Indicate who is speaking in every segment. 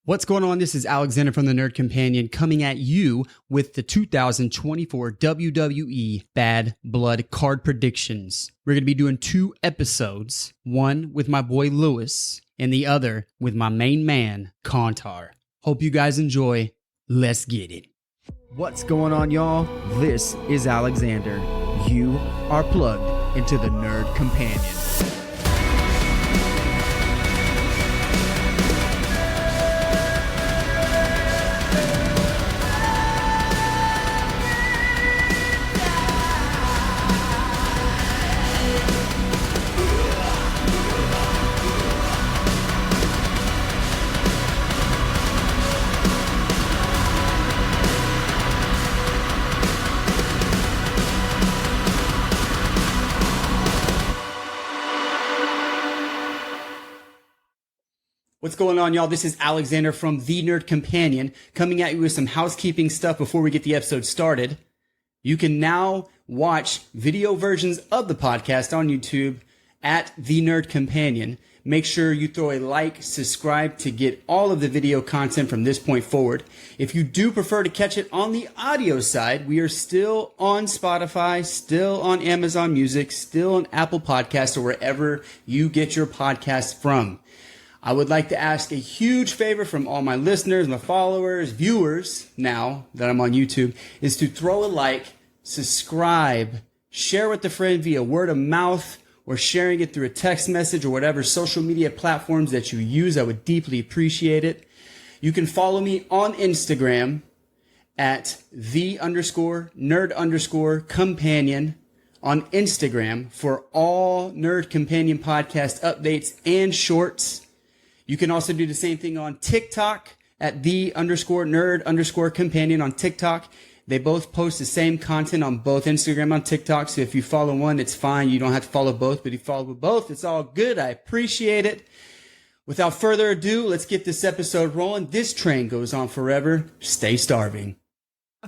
Speaker 1: What's going on? This is Alexander from the Nerd Companion coming at you with the 2024 WWE Bad Blood card predictions. We're going to be doing 2 episodes, one with my boy Lewis and the other with my main man, Kantar. Hope you guys enjoy. Let's get it. What's going on, y'all? This is Alexander. You are plugged into the Nerd Companion. What's going on, y'all? This is Alexander from The Nerd Companion coming at you with some housekeeping stuff before we get the episode started. You can now watch video versions of the podcast on YouTube at The Nerd Companion. Make sure you throw a like, subscribe to get all of the video content from this point forward. If you do prefer to catch it on the audio side, we are still on Spotify, still on Amazon Music, still on Apple Podcasts, or wherever you get your podcasts from. I would like to ask a huge favor from all my listeners, my followers, viewers, now that I'm on YouTube, is to throw a like, subscribe, share with a friend via word of mouth, or sharing it through a text message or whatever social media platforms that you use. I would deeply appreciate it. You can follow me on Instagram at _nerd_companion on Instagram for all Nerd Companion podcast updates and shorts. You can also do the same thing on TikTok at _nerd_companion on TikTok. They both post the same content on both Instagram and TikTok. So if you follow one, it's fine. You don't have to follow both, but if you follow both, it's all good. I appreciate it. Without further ado, let's get this episode rolling. This train goes on forever. Stay starving.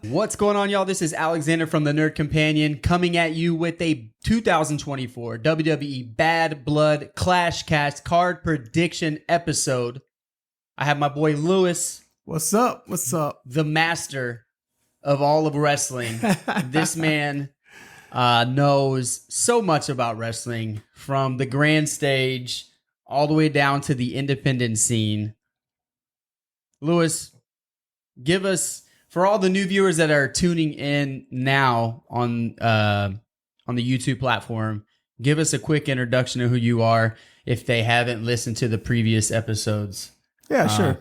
Speaker 1: What's going on, y'all? This is Alexander from the Nerd Companion coming at you with a 2024 WWE Bad Blood ClashCast card prediction episode. I have my boy Lewis.
Speaker 2: What's up? What's up?
Speaker 1: The master of all of wrestling. This man knows so much about wrestling, from the grand stage all the way down to the independent scene. Lewis, give us, for all the new viewers that are tuning in now on the YouTube platform, give us a quick introduction of who you are if they haven't listened to the previous episodes.
Speaker 2: Yeah, sure.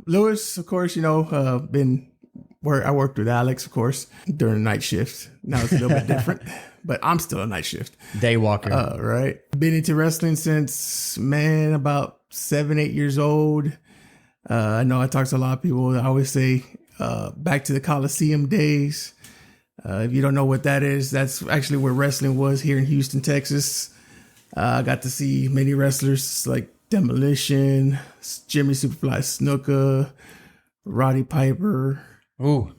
Speaker 2: Lewis, of course, I worked with Alex, of course, during the night shift. Now it's a little bit different, but I'm still a night shift.
Speaker 1: Daywalker.
Speaker 2: Right. Been into wrestling since, about 7-8 years old. I know I talk to a lot of people. I always say, back to the Coliseum days. If you don't know what that is, that's actually where wrestling was here in Houston, Texas. I got to see many wrestlers like Demolition, Jimmy Superfly Snuka, Roddy Piper,
Speaker 1: Ooh,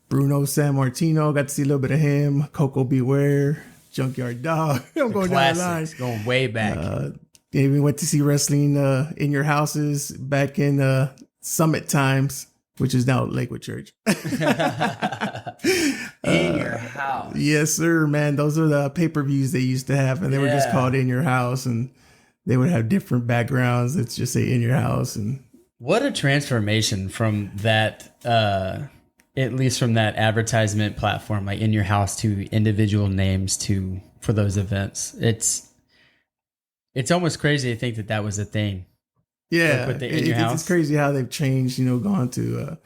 Speaker 2: Bruno Sammartino. Got to see a little bit of him. Coco Beware, Junkyard Dog. I'm going down the line.
Speaker 1: Going way back.
Speaker 2: Even went to see wrestling in your houses back in Summit times, which is now Lakewood Church.
Speaker 1: In your house.
Speaker 2: Yes, sir, man. Those are the pay-per-views they used to have, and they were just called In Your House, and they would have different backgrounds. Let's just say In Your House. And
Speaker 1: what a transformation from that, at least from that advertisement platform, like In Your House, to individual names for those events. It's almost crazy to think that was a thing.
Speaker 2: Yeah,
Speaker 1: like
Speaker 2: it's crazy how they've changed, gone to,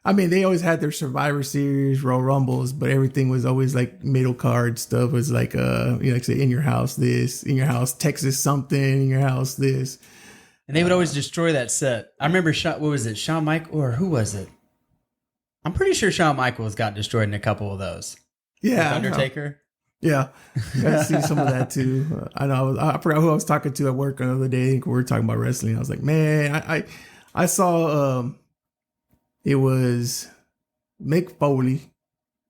Speaker 2: they always had their Survivor Series, Royal Rumbles, but everything was always like middle card stuff. Was like, like say, In Your House this, In Your House Texas something, In Your House this.
Speaker 1: And they would always destroy that set. I remember, what was it, Shawn Michaels, or who was it? I'm pretty sure Shawn Michaels got destroyed in a couple of those.
Speaker 2: Yeah.
Speaker 1: Like Undertaker.
Speaker 2: Yeah, got to see some of that too. I know. I forgot who I was talking to at work the other day. I think we were talking about wrestling. I was like, man, I saw it was Mick Foley.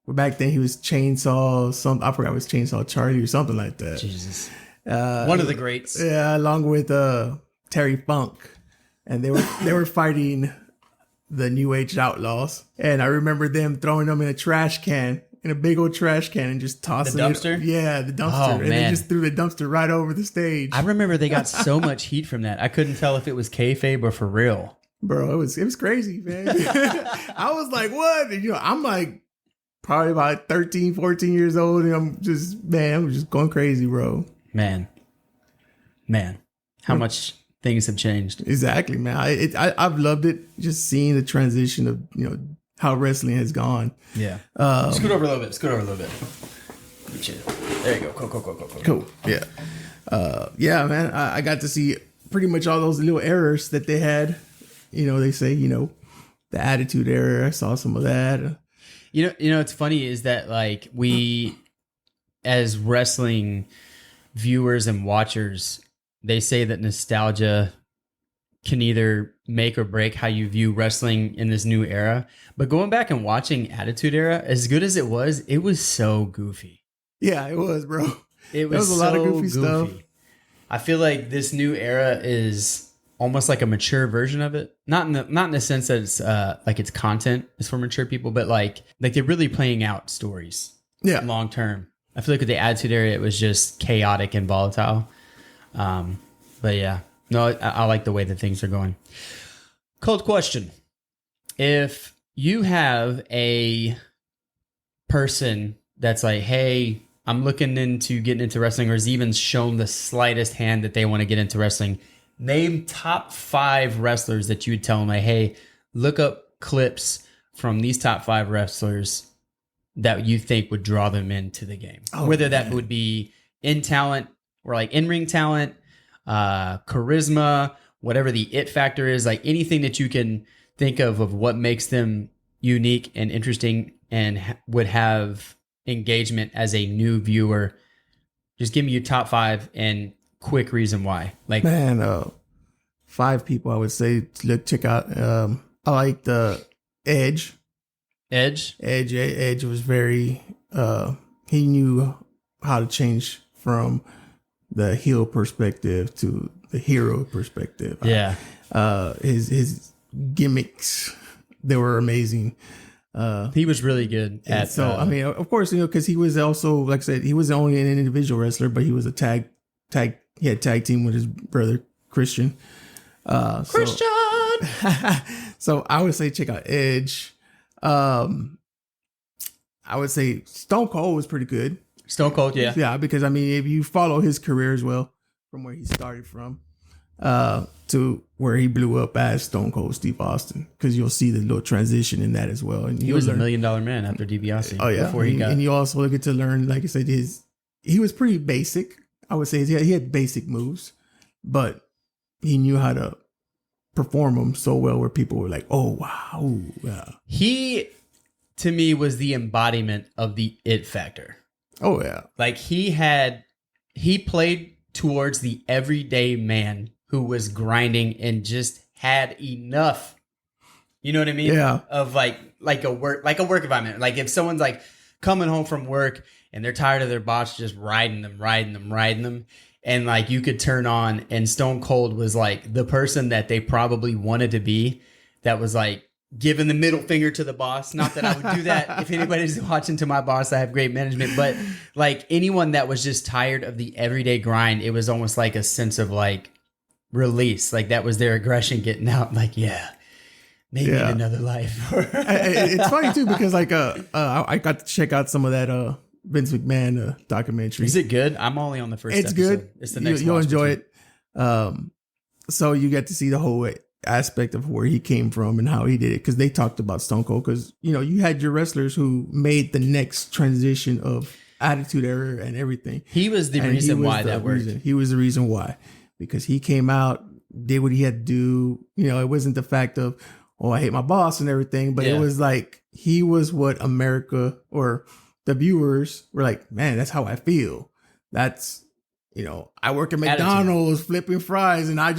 Speaker 2: Back then he was Chainsaw. I forgot it was Chainsaw Charlie or something like that.
Speaker 1: Jesus, one of the greats.
Speaker 2: Yeah, along with Terry Funk. and they were fighting the New Age Outlaws, and I remember them throwing them in a trash can, in a big old trash can, and just tossing
Speaker 1: The dumpster?
Speaker 2: Yeah, the dumpster,
Speaker 1: Oh,
Speaker 2: and
Speaker 1: man.
Speaker 2: they just threw the dumpster right over the stage.
Speaker 1: I remember they got so much heat from that. I couldn't tell if it was kayfabe or for real.
Speaker 2: Bro, it was crazy, man. I was like, what? And, I'm like probably about 13, 14 years old, and I'm just going crazy, bro.
Speaker 1: Man, how much things have changed.
Speaker 2: Exactly, man. I've loved it, just seeing the transition of how wrestling has gone.
Speaker 1: Yeah. Scoot over a little bit. Get you. There you go.
Speaker 2: Cool. Yeah. Yeah, man. I got to see pretty much all those little errors that they had. They say the Attitude Era. I saw some of that.
Speaker 1: It's funny is that like we, as wrestling viewers and watchers, they say that nostalgia can either make or break how you view wrestling in this new era. But going back and watching Attitude Era, as good as it was so goofy.
Speaker 2: Yeah, it was, bro.
Speaker 1: It was
Speaker 2: a lot of goofy stuff.
Speaker 1: I feel like this new era is almost like a mature version of it. Not in the sense that it's like its content is for mature people, but like they're really playing out stories.
Speaker 2: Yeah.
Speaker 1: Long term. I feel like with the Attitude Era, it was just chaotic and volatile. But yeah, no, I like the way that things are going. Cold question. If you have a person that's like, hey, I'm looking into getting into wrestling, or has even shown the slightest hand that they want to get into wrestling, name top 5 wrestlers that you would tell them, like, hey, look up clips from these top 5 wrestlers that you think would draw them into the game. Whether that would be in talent or like in-ring talent, charisma, whatever the it factor is, like anything that you can think of what makes them unique and interesting and would have engagement as a new viewer. Just give me your top 5 and quick reason why. Like,
Speaker 2: man, 5 people I would say check out. I like the Edge. Edge was very he knew how to change from the heel perspective to the hero perspective.
Speaker 1: Yeah.
Speaker 2: His gimmicks, they were amazing.
Speaker 1: He was really good at.
Speaker 2: So I mean, of course, because he was also, like I said, he was only an individual wrestler, but he was a tag. He had tag team with his brother Christian.
Speaker 1: Christian.
Speaker 2: So I would say check out Edge. I would say Stone Cold was pretty good.
Speaker 1: Stone Cold, yeah.
Speaker 2: Yeah, because I mean, if you follow his career as well, from where he started from to where he blew up as Stone Cold Steve Austin, because you'll see the little transition in that as well. And
Speaker 1: he was $1 million man after DiBiase.
Speaker 2: Oh yeah,
Speaker 1: before he got.
Speaker 2: And you also get to learn, like I said, he was pretty basic. I would say he had basic moves, but he knew how to perform them so well where people were like, oh wow, ooh, yeah.
Speaker 1: He, to me, was the embodiment of the it factor.
Speaker 2: Oh yeah.
Speaker 1: Like he played towards the everyday man who was grinding and just had enough. You know what I mean?
Speaker 2: Yeah.
Speaker 1: Of like a work environment. Like if someone's like coming home from work and they're tired of their boss just riding them. And like you could turn on, and Stone Cold was like the person that they probably wanted to be, that was like giving the middle finger to the boss. Not that I would do that. If anybody's watching to my boss, I have great management. But like anyone that was just tired of the everyday grind, it was almost like a sense of like release. Like that was their aggression getting out. Like, yeah, maybe in another life.
Speaker 2: It's funny too, because like I got to check out some of that Vince McMahon documentary.
Speaker 1: Is it good? I'm only on the first
Speaker 2: It's
Speaker 1: episode.
Speaker 2: good.
Speaker 1: It's the next
Speaker 2: You'll
Speaker 1: watch
Speaker 2: enjoy
Speaker 1: between.
Speaker 2: it. So you get to see the whole aspect of where he came from and how he did it, because they talked about Stone Cold, because you had your wrestlers who made the next transition of Attitude Era and everything.
Speaker 1: He was the reason why that worked.
Speaker 2: He was the reason why, because he came out, did what he had to do. It wasn't the fact of, oh, I hate my boss and everything, but it was like he was what America or the viewers were like, man, that's how I feel. That's, I work at McDonald's flipping fries and I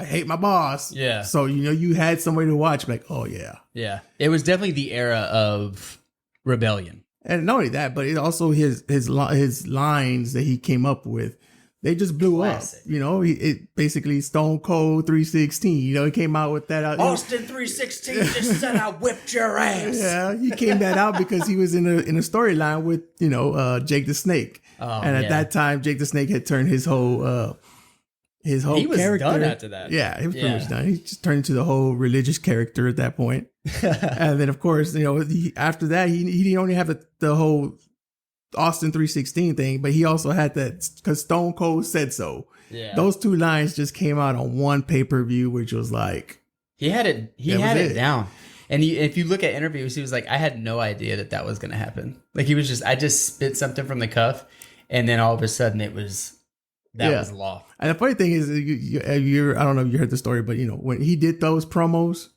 Speaker 2: hate my boss.
Speaker 1: Yeah.
Speaker 2: So, you had somebody to watch, like, oh yeah.
Speaker 1: Yeah. It was definitely the era of rebellion.
Speaker 2: And not only that, but it also his lines that he came up with they just blew
Speaker 1: Classic.
Speaker 2: up. You know, it basically Stone Cold 316. You know, he came out with that.
Speaker 1: Austin 316 just said I whipped your ass.
Speaker 2: Yeah, he came that out because he was in a storyline with Jake the Snake, and at that time Jake the Snake had turned his whole he was character
Speaker 1: done after that.
Speaker 2: Yeah, he was pretty much done. He just turned into the whole religious character at that point. And then of course, after that he didn't only have the whole Austin 316 thing, but he also had that because Stone Cold said so. Yeah, those two lines just came out on one pay-per-view, which was like
Speaker 1: he had it down. And if you look at interviews, he was like, I had no idea that was going to happen. Like he was just, I just spit something from the cuff, and then all of a sudden it was. That was law. And the
Speaker 2: funny thing is, I don't know if you heard the story, but when he did those promos,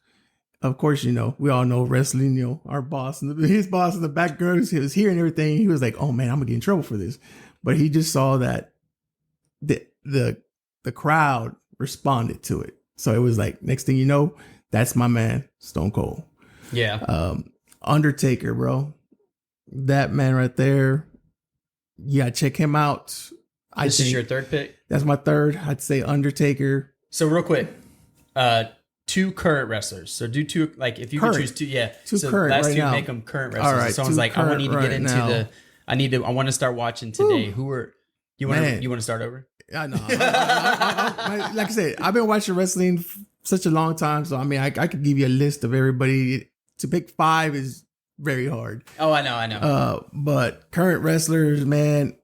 Speaker 2: of course, we all know wrestling. Our boss his boss in the background, he was hearing everything. He was like, "Oh man, I'm gonna get in trouble for this," but he just saw that the crowd responded to it. So it was like, next thing you know, that's my man, Stone Cold.
Speaker 1: Yeah.
Speaker 2: Undertaker, bro, that man right there. You gotta check him out.
Speaker 1: This is your third pick?
Speaker 2: That's my third. I'd say Undertaker.
Speaker 1: So real quick, two current wrestlers. So do two, like if you could choose two,
Speaker 2: two
Speaker 1: so
Speaker 2: current
Speaker 1: last
Speaker 2: right
Speaker 1: two
Speaker 2: now.
Speaker 1: make them current wrestlers.
Speaker 2: All right,
Speaker 1: so someone's like, I need to get into I want to start watching today. Who are you want to start over?
Speaker 2: I know. Like I said, I've been watching wrestling such a long time, so I mean, I could give you a list of everybody. To pick 5 is very hard.
Speaker 1: Oh, I know.
Speaker 2: But current wrestlers, man.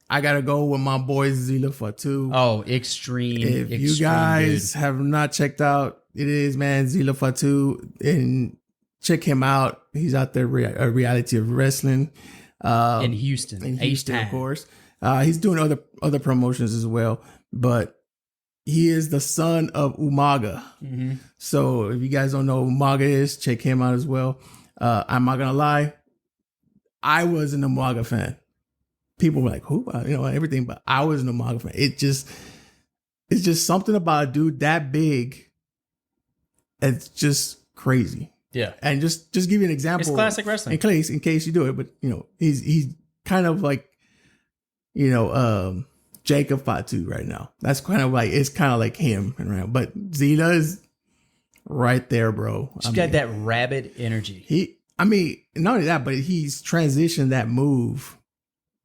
Speaker 2: I gotta go with my boy Zila Fatu.
Speaker 1: Oh, extreme!
Speaker 2: If you guys have not checked out, it is man Zila Fatu, and check him out. He's out there a reality of wrestling
Speaker 1: in Houston.
Speaker 2: In Houston, of course. He's doing other promotions as well, but he is the son of Umaga. Mm-hmm. So if you guys don't know who Umaga is, check him out as well. I'm not gonna lie, I was an Umaga fan. People were like, who? Everything, but I was an Umaga fan. It's just something about a dude that big. It's just crazy.
Speaker 1: Yeah.
Speaker 2: And just give you an example.
Speaker 1: It's classic wrestling.
Speaker 2: In case you do it, but he's kind of like, Jacob Fatu right now. That's kind of like him, right? But Zila is right there, bro.
Speaker 1: He's got that rabid energy.
Speaker 2: Not only that, but he's transitioned that move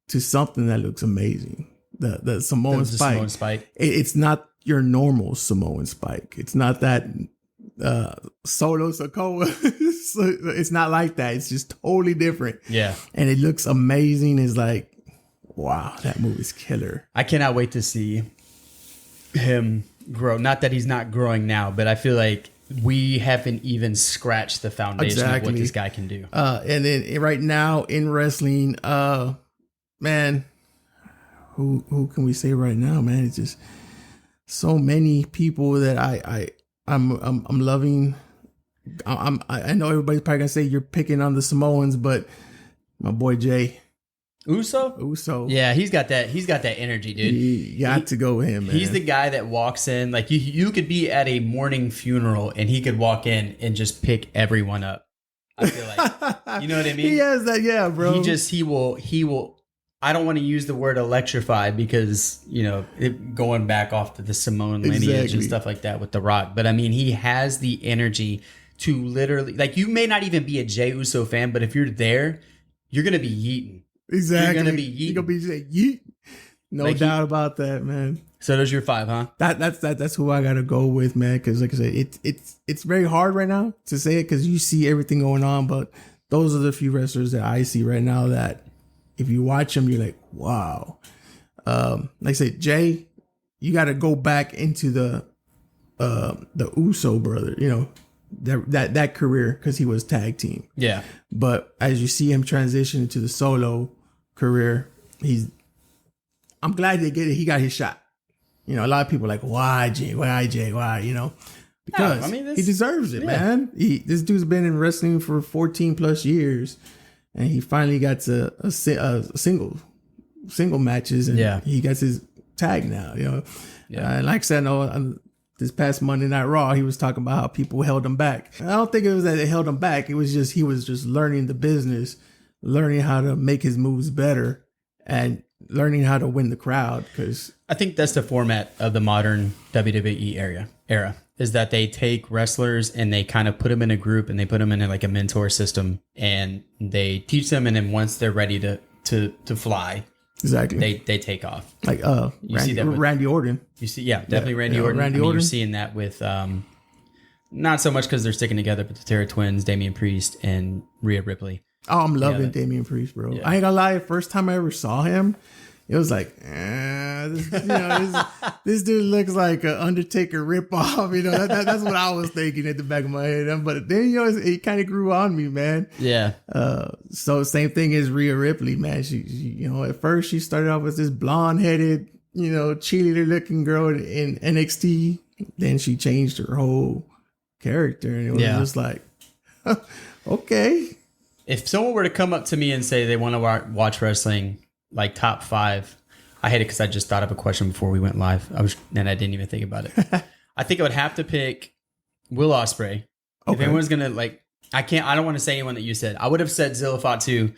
Speaker 2: to something that looks amazing. The Samoan Spike.
Speaker 1: Samoan Spike.
Speaker 2: It's not your normal Samoan Spike. It's not that Solo Sokoa. It's not like that. It's just totally different.
Speaker 1: Yeah.
Speaker 2: And it looks amazing. It's like, wow, that movie's killer.
Speaker 1: I cannot wait to see him grow. Not that he's not growing now, but I feel like we haven't even scratched the foundation of what this guy can do.
Speaker 2: And then right now in wrestling, man, who can we say right now, man? It's just so many people that I'm loving. I know everybody's probably gonna say you're picking on the Samoans, but my boy Jay Uso.
Speaker 1: Yeah, he's got that energy, dude.
Speaker 2: You got to go with him, man.
Speaker 1: He's the guy that walks in, like you could be at a mourning funeral and he could walk in and just pick everyone up. I feel like, you know what I mean?
Speaker 2: He has that, yeah, bro.
Speaker 1: He will. I don't want to use the word electrify because, going back off to the Samoan lineage and stuff like that with The Rock. But I mean, he has the energy to literally, like, you may not even be a Jey Uso fan, but if you're there, you're going to be yeeting.
Speaker 2: Exactly.
Speaker 1: You're going to be yeeting.
Speaker 2: You're going to be yeet. No doubt about that, man.
Speaker 1: So those are your 5, huh?
Speaker 2: That's who I got to go with, man. Because like I said, it's very hard right now to say it because you see everything going on. But those are the few wrestlers that I see right now that, if you watch them, you're like, wow. Like I said, Jay, you got to go back into the Uso brother, that career because he was tag team.
Speaker 1: Yeah.
Speaker 2: But as you see him transition into the solo career, I'm glad he got his shot. A lot of people are like, why Jay? Because he deserves it, man. This dude's been in wrestling for 14 plus years. And he finally got to a single matches, and he gets his tag now. And like I said, this past Monday Night Raw, he was talking about how people held him back. I don't think it was that they held him back. It was just he was just learning the business, learning how to make his moves better, and learning how to win the crowd, because
Speaker 1: I think that's the format of the modern WWE era is that they take wrestlers and they kind of put them in a group and they put them in like a mentor system and they teach them. And then once they're ready to fly,
Speaker 2: exactly,
Speaker 1: they take off.
Speaker 2: Like Randy Orton.
Speaker 1: You see, yeah, definitely Randy Orton.
Speaker 2: Randy Orton.
Speaker 1: You're seeing that with not so much because they're sticking together, but the Terra Twins, Damian Priest, and Rhea Ripley.
Speaker 2: Oh, I'm loving Damian Priest, bro.
Speaker 1: Yeah.
Speaker 2: I ain't gonna lie. First time I ever saw him, it was like, this dude looks like an Undertaker ripoff. You know, that's what I was thinking at the back of my head. But then, it kind of grew on me, man.
Speaker 1: Yeah.
Speaker 2: So same thing as Rhea Ripley, man. She at first she started off as this blonde-headed, cheerleader-looking girl in NXT. Then she changed her whole character, and it was just like, okay.
Speaker 1: If someone were to come up to me and say they want to watch wrestling, like top 5, I hate it because I just thought of a question before we went live. I didn't even think about it. I think I would have to pick Will Ospreay. Okay. If anyone's gonna I don't want to say anyone that you said. I would have said Zilla Fatu,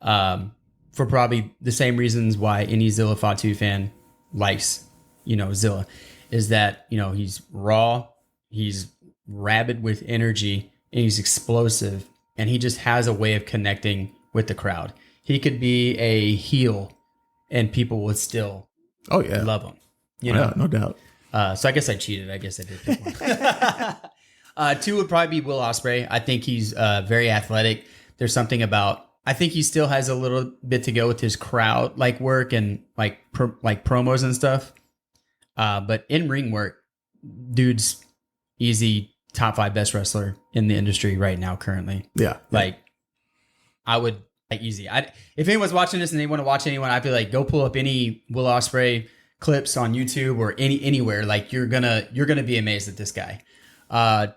Speaker 1: for probably the same reasons why any Zilla Fatu fan likes, Zilla, is that he's raw, he's rabid with energy, and he's explosive. And he just has a way of connecting with the crowd. He could be a heel and people would still love him.
Speaker 2: No doubt.
Speaker 1: So I guess I cheated. I guess I did pick one. 2 would probably be Will Ospreay. I think he's very athletic. There's something about, I think he still has a little bit to go with his crowd work and promos and stuff. But in ring work, dude's easy top 5 best wrestler in the industry right now currently.
Speaker 2: Yeah.
Speaker 1: I would easy. If anyone's watching this and they want to watch anyone, I'd be like, go pull up any Will Ospreay clips on YouTube or anywhere. You're gonna be amazed at this guy.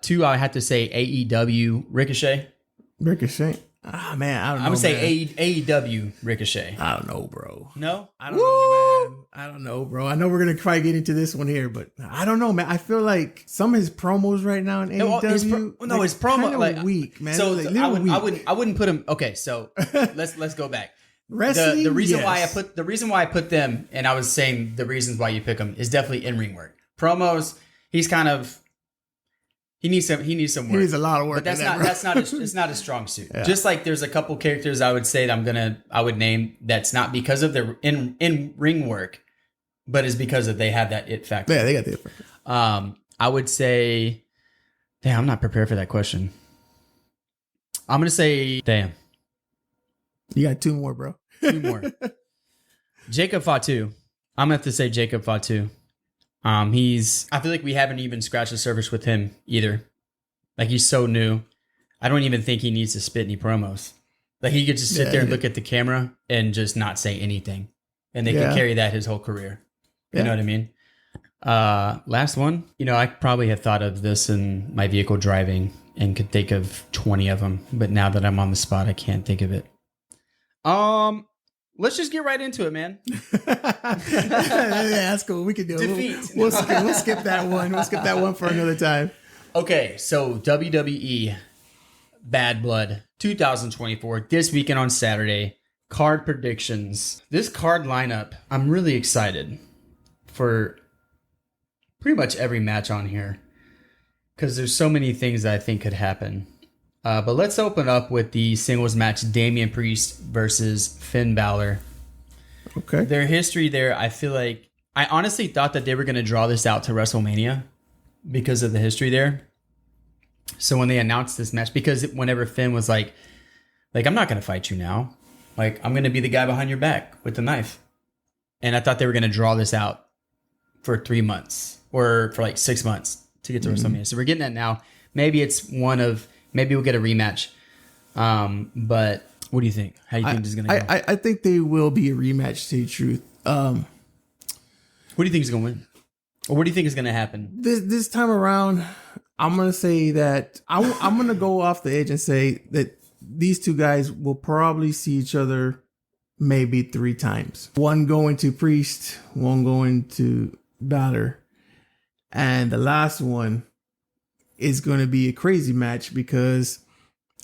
Speaker 1: 2, I have to say AEW Ricochet.
Speaker 2: Ricochet. Ah, man, I don't know.
Speaker 1: I'm gonna say AEW Ricochet.
Speaker 2: I don't know, bro.
Speaker 1: No,
Speaker 2: I don't know, man. I don't know, bro. I know we're gonna try to get into this one here, but I don't know, man. I feel like some of his promos right now in AEW,
Speaker 1: his promo
Speaker 2: weak, man.
Speaker 1: So I wouldn't put him. Okay, so let's go back.
Speaker 2: Wrestling.
Speaker 1: The reason why I put them, and I was saying the reasons why you pick them is definitely in ring work. Promos, he's kind of. He needs some work. He needs a lot of work. But it's not a strong suit. Yeah. Just like there's a couple characters I would say that I would name that's not because of their in ring work, but is because they have that it factor.
Speaker 2: Yeah, they got the it factor.
Speaker 1: I would say, damn, I'm not prepared for that question. I'm gonna say, damn.
Speaker 2: You got 2 more, bro.
Speaker 1: 2 more. Jacob Fatu. I'm gonna have to say Jacob Fatu. I feel like we haven't even scratched the surface with him either. He's so new. I don't even think he needs to spit any promos. He could just sit there and look at the camera and just not say anything. And they could carry that his whole career. You know what I mean? Last one. I probably had thought of this in my vehicle driving and could think of 20 of them. But now that I'm on the spot, I can't think of it. Let's just get right into it, man.
Speaker 2: That's cool. We can do it.
Speaker 1: Defeat.
Speaker 2: We'll skip that one. We'll skip that one for another time.
Speaker 1: Okay, so WWE Bad Blood 2024, this weekend on Saturday. Card predictions. This card lineup, I'm really excited for pretty much every match on here because there's so many things that I think could happen. But let's open up with the singles match, Damian Priest versus Finn Balor.
Speaker 2: Okay.
Speaker 1: Their history there, I feel like, I honestly thought that they were going to draw this out to WrestleMania because of the history there. So when they announced this match, because whenever Finn was like, I'm not going to fight you now. I'm going to be the guy behind your back with the knife. And I thought they were going to draw this out for 3 months or for 6 months to get to WrestleMania. So we're getting that now. Maybe we'll get a rematch. But what do you think? How do you think this is going to go?
Speaker 2: I think they will be a rematch, to tell you the truth.
Speaker 1: What do you think is going to win? Or what do you think is going to happen?
Speaker 2: This time around, I'm going to say that I'm going to go off the edge and say that these 2 guys will probably see each other maybe 3 times. One going to Priest, one going to Balor. And the last one is going to be a crazy match because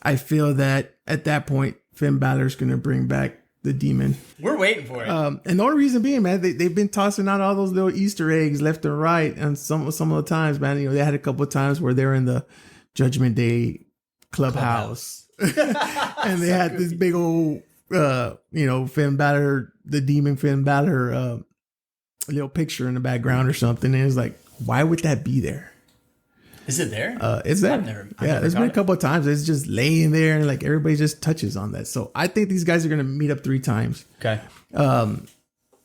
Speaker 2: I feel that at that point, Finn Balor is going to bring back the demon.
Speaker 1: We're waiting for it.
Speaker 2: And the only reason being, man, they've been tossing out all those little Easter eggs left and right. And some of the times, man, you know, they had a couple of times where they're in the Judgment Day clubhouse. And they had this big old, you know, Finn Balor, the demon Finn Balor, little picture in the background or something. And it's like, why would that be there?
Speaker 1: Is it there?
Speaker 2: It's there. There's been a couple of times it's just laying there and like everybody just touches on that. So I think these guys are going to meet up 3 times.
Speaker 1: Okay.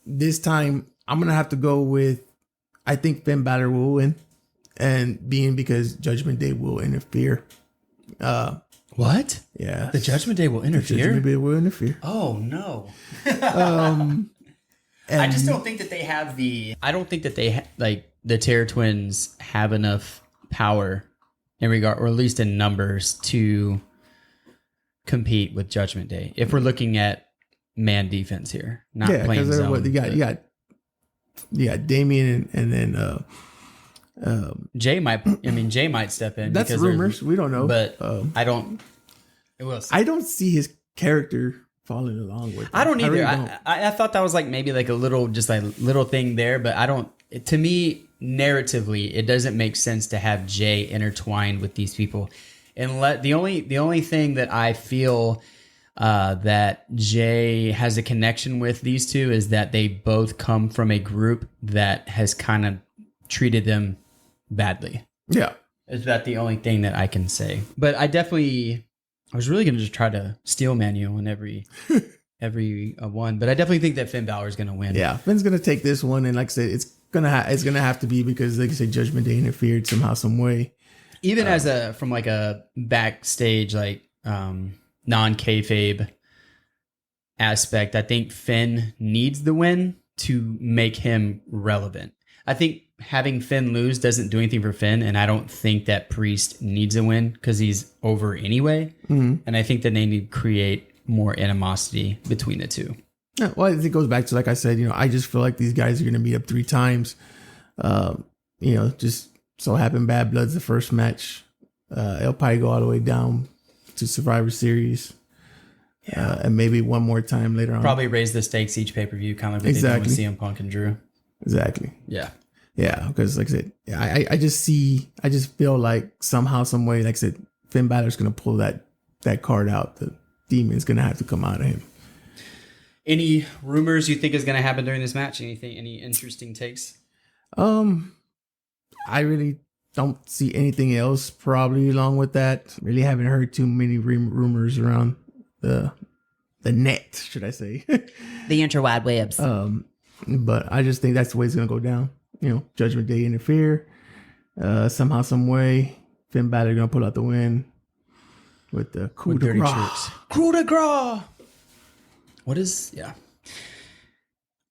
Speaker 2: This time I'm going to have to go with, I think Finn Balor will win, and being because Judgment Day will interfere.
Speaker 1: What?
Speaker 2: Yeah.
Speaker 1: The Judgment Day will interfere?
Speaker 2: Judgment Day will interfere.
Speaker 1: Oh, no.
Speaker 2: And
Speaker 1: I just don't think that they have the Terror Twins have enough power in regard, or at least in numbers, to compete with Judgment Day. If we're looking at man defense here, not playing zone.
Speaker 2: You got Damien and then
Speaker 1: Jay might step in.
Speaker 2: That's rumors. We don't know,
Speaker 1: but I don't.
Speaker 2: I don't see his character following along with.
Speaker 1: I don't either.
Speaker 2: really don't.
Speaker 1: I thought that was like maybe like a little thing there, but I don't. To me, narratively, it doesn't make sense to have Jay intertwined with these people. And the only thing that I feel that Jay has a connection with these two is that they both come from a group that has kind of treated them badly.
Speaker 2: Yeah.
Speaker 1: Is that the only thing that I can say? But I was really going to just try to steel man you on every one, but I definitely think that Finn Balor is going to win.
Speaker 2: Yeah, Finn's going to take this one, and like I said, it's gonna have to be because, like I said, Judgment Day interfered somehow, some way.
Speaker 1: Even from like a backstage, like non-kayfabe aspect, I think Finn needs the win to make him relevant. I think having Finn lose doesn't do anything for Finn, and I don't think that Priest needs a win because he's over anyway. Mm-hmm. And I think that they need to create more animosity between the two.
Speaker 2: Yeah, well, I think it goes back to, like I said, you know, I just feel like these guys are going to meet up 3 times. You know, just so happened Bad Blood's the first match. It'll probably go all the way down to Survivor Series. Yeah. And maybe one more time later on.
Speaker 1: Probably raise the stakes each pay-per-view, kind of like they did with CM Punk and Drew.
Speaker 2: Exactly.
Speaker 1: Yeah.
Speaker 2: Yeah, because like I said, I just feel like somehow, some way, like I said, Finn Balor's going to pull that card out. The demon's going to have to come out of him.
Speaker 1: Any rumors you think is going to happen during this match? Any interesting takes?
Speaker 2: I really don't see anything else probably along with that. Really haven't heard too many rumors around the net, should I say.
Speaker 3: The interweb webs.
Speaker 2: But I just think that's the way it's going to go down. You know, Judgment Day interfere. Somehow, some way, Finn Balor going to pull out the win with the coup de grace.
Speaker 1: Coup de grace! Yeah.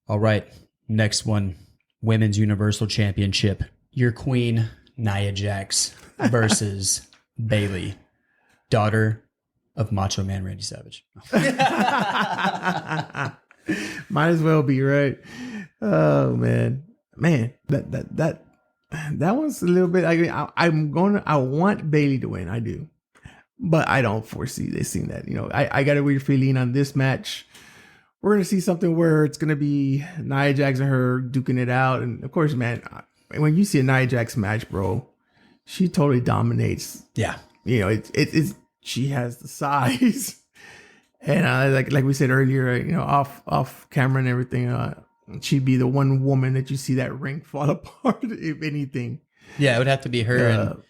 Speaker 1: All right. Next one. Women's Universal Championship. Your queen, Nia Jax, versus Bayley, daughter of Macho Man Randy Savage.
Speaker 2: Might as well be, right? Oh, man. That one's a little bit. I want Bayley to win. I do. But I don't foresee this seeing that. You know, I got a weird feeling on this match. We're going to see something where it's going to be Nia Jax and her duking it out. And of course, man, when you see a Nia Jax match, bro, she totally dominates.
Speaker 1: Yeah.
Speaker 2: You know, it's she has the size. And like we said earlier, you know, off camera and everything, she'd be the one woman that you see that ring fall apart, if anything.
Speaker 1: Yeah, it would have to be her. And I'm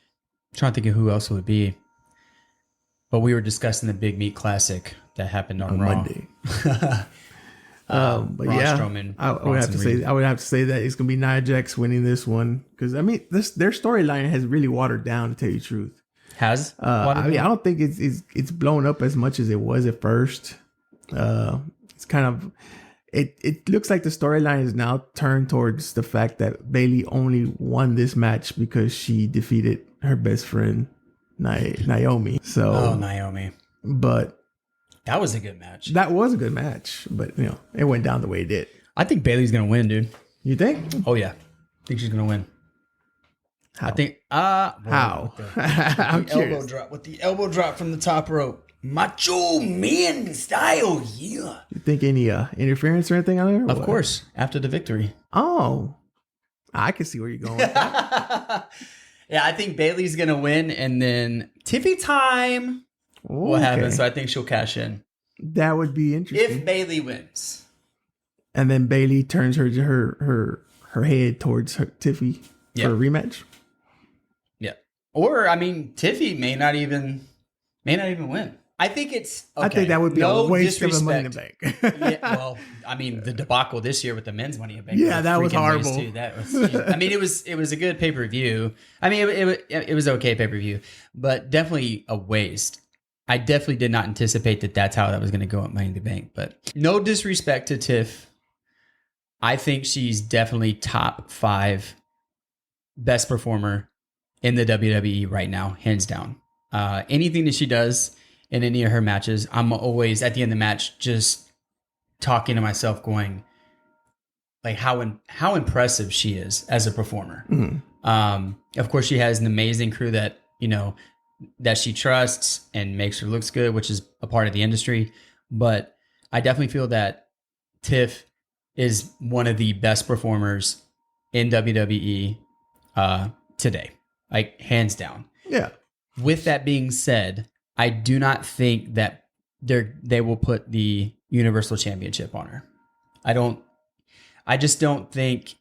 Speaker 1: trying to think of who else it would be. But we were discussing the Big Meat Classic that happened on Raw.
Speaker 2: Monday. But Braun Strowman, I would have to say that it's gonna be Nia Jax winning this one, because I mean their storyline has really watered down, to tell you the truth. I don't think it's blown up as much as it was at first. It's kind of it looks like the storyline is now turned towards the fact that Bayley only won this match because she defeated her best friend Naomi. So
Speaker 1: Naomi.
Speaker 2: But
Speaker 1: that was a good match.
Speaker 2: That was a good match, but you know, it went down the way it did.
Speaker 1: I think Bayley's gonna win, dude.
Speaker 2: You think?
Speaker 1: Oh yeah, I think she's gonna win.
Speaker 2: How?
Speaker 1: I think
Speaker 2: how?
Speaker 1: With the elbow drop from the top rope. Macho Man style, yeah.
Speaker 2: You think any interference or anything on there? or
Speaker 1: Of
Speaker 2: what?
Speaker 1: course, after the victory.
Speaker 2: Oh, I can see where you're going with that.
Speaker 1: Yeah, I think Bailey's going to win, and then Tiffy time will happen, so I think she'll cash in.
Speaker 2: That would be interesting.
Speaker 1: If Bailey wins.
Speaker 2: And then Bailey turns her head towards Tiffy for a rematch.
Speaker 1: Yeah. Or, I mean, Tiffy may not even win. I think it's okay.
Speaker 2: I think that would be a waste of Money in the Bank.
Speaker 1: Yeah, well, I mean, the debacle this year with the men's Money in the Bank.
Speaker 2: Yeah, that was horrible.
Speaker 1: Too. That was. I mean, it was a good pay per view. I mean, it was okay pay per view, but definitely a waste. I definitely did not anticipate that's how that was going to go at Money in the Bank. But no disrespect to Tiff, I think she's definitely top 5 best performer in the WWE right now, hands down. Anything that she does in any of her matches, I'm always at the end of the match just talking to myself, going like how impressive she is as a performer. Mm-hmm. Of course, she has an amazing crew that that she trusts and makes her looks good, which is a part of the industry. But I definitely feel that Tiff is one of the best performers in WWE today, like hands down.
Speaker 2: Yeah.
Speaker 1: With that being said, I do not think that they will put the Universal Championship on her. I just don't think.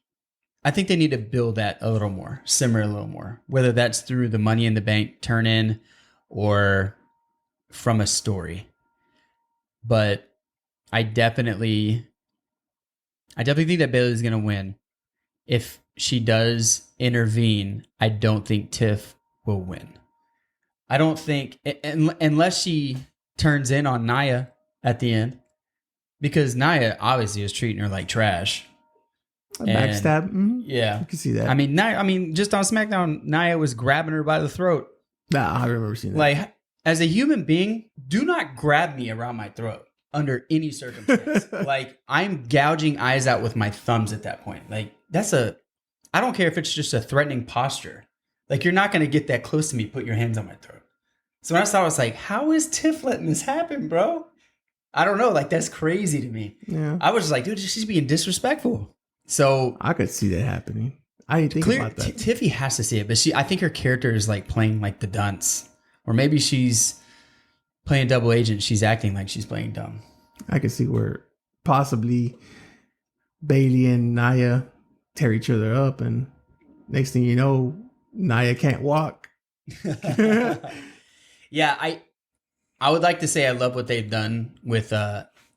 Speaker 1: I think they need to build that a little more, simmer a little more, whether that's through the Money in the Bank turn in or from a story. But I definitely think that Bayley's going to win. If she does intervene, I don't think Tiff will win. I don't think, unless she turns in on Nia at the end, because Nia obviously is treating her like trash.
Speaker 2: Backstab. Mm-hmm.
Speaker 1: Yeah.
Speaker 2: You can see that.
Speaker 1: I mean, just on SmackDown, Nia was grabbing her by the throat.
Speaker 2: Nah, I remember seeing that.
Speaker 1: Like, as a human being, do not grab me around my throat under any circumstance. Like, I'm gouging eyes out with my thumbs at that point. Like, I don't care if it's just a threatening posture. Like, you're not going to get that close to me, put your hands on my throat. So when I saw it, I was like, how is Tiff letting this happen, bro? I don't know. Like, that's crazy to me.
Speaker 2: Yeah.
Speaker 1: I was just like, dude, she's being disrespectful. So
Speaker 2: I could see that happening. I didn't think about that.
Speaker 1: Tiffy has to see it, but I think her character is like playing like the dunce. Or maybe she's playing double agent. She's acting like she's playing dumb.
Speaker 2: I can see where possibly Bailey and Nia tear each other up, and next thing you know, Nia can't walk.
Speaker 1: Yeah, I would like to say I love what they've done with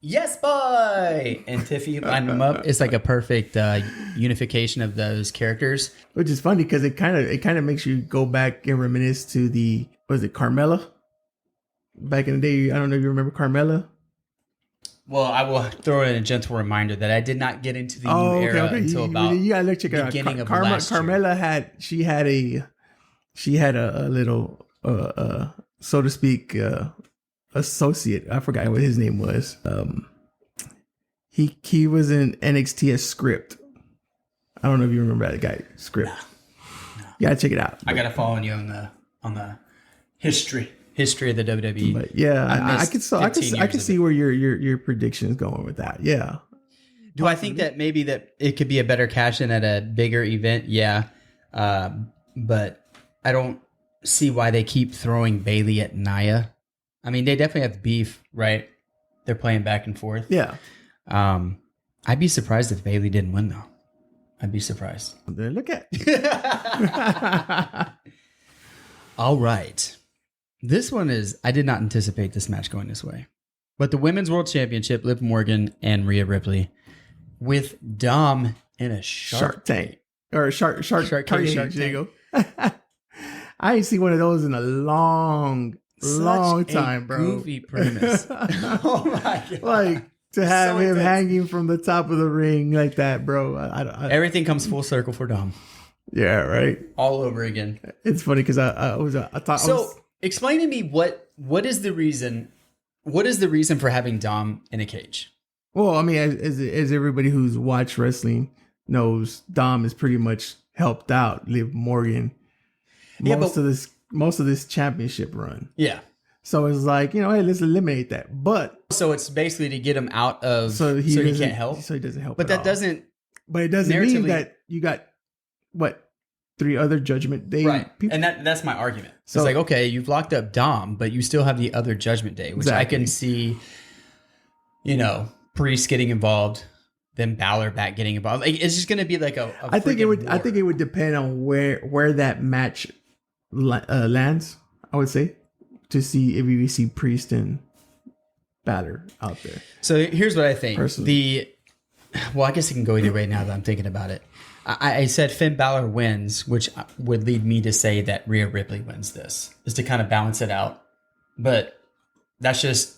Speaker 1: Yes Boy and Tiffy lining them up. It's like a perfect unification of those characters.
Speaker 2: Which is funny because it kind of makes you go back and reminisce to Carmella? Back in the day, I don't know if you remember Carmella.
Speaker 1: Well, I will throw in a gentle reminder that I did not get into the new era until about
Speaker 2: you gotta check it out.
Speaker 1: Beginning of last year.
Speaker 2: Carmella had a little so to speak associate. I forgot what his name was. He was in NXT as Script. I don't know if you remember that guy, Script. No. You gotta check it out.
Speaker 1: I gotta follow you on the history of the WWE.
Speaker 2: But yeah, I can see where your prediction is going with that. Yeah.
Speaker 1: Do I think that maybe that it could be a better cash in at a bigger event? Yeah. But I don't see why they keep throwing Bailey at Nia. I mean, they definitely have beef, right? They're playing back and forth.
Speaker 2: Yeah.
Speaker 1: I'd be surprised if Bailey didn't win, though. I'd be surprised.
Speaker 2: Then look at.
Speaker 1: All right. This one I did not anticipate this match going this way. But the Women's World Championship, Liv Morgan and Rhea Ripley, with Dom in a Shark
Speaker 2: Tank. Or Shark Cage.
Speaker 1: Shark
Speaker 2: There you go. I ain't seen one of those in a long time, bro.
Speaker 1: Goofy premise. Oh my God.
Speaker 2: Like, to have him hanging from the top of the ring like that, bro.
Speaker 1: Everything comes full circle for Dom.
Speaker 2: Yeah, right.
Speaker 1: All over again.
Speaker 2: It's funny because
Speaker 1: explain to me what is the reason? What is the reason for having Dom in a cage?
Speaker 2: Well, I mean, as everybody who's watched wrestling knows, Dom has pretty much helped out Liv Morgan most of this championship run.
Speaker 1: Yeah.
Speaker 2: So it's like, hey, let's eliminate that. But
Speaker 1: So it's basically to get him out of
Speaker 2: so he
Speaker 1: can't help.
Speaker 2: So he doesn't help.
Speaker 1: But
Speaker 2: at
Speaker 1: that
Speaker 2: all.
Speaker 1: doesn't.
Speaker 2: But it doesn't mean
Speaker 1: narratively-
Speaker 2: that you got what 3 other Judgment Day people.
Speaker 1: And that's my argument.
Speaker 2: So-
Speaker 1: It's like, okay, you've locked up Dom, but you still have the other Judgment Day, which I can see, Priest getting involved, then Balor back getting involved. Like, it's just going to be like a
Speaker 2: I think it would.
Speaker 1: war.
Speaker 2: I think it would depend on where that match lands. I would say to see if we see Priest and Balor out there.
Speaker 1: So here's what I think.
Speaker 2: Personally.
Speaker 1: Well, I guess it can go either way now that I'm thinking about it. I said Finn Balor wins, which would lead me to say that Rhea Ripley wins this, just to kind of balance it out. But that's just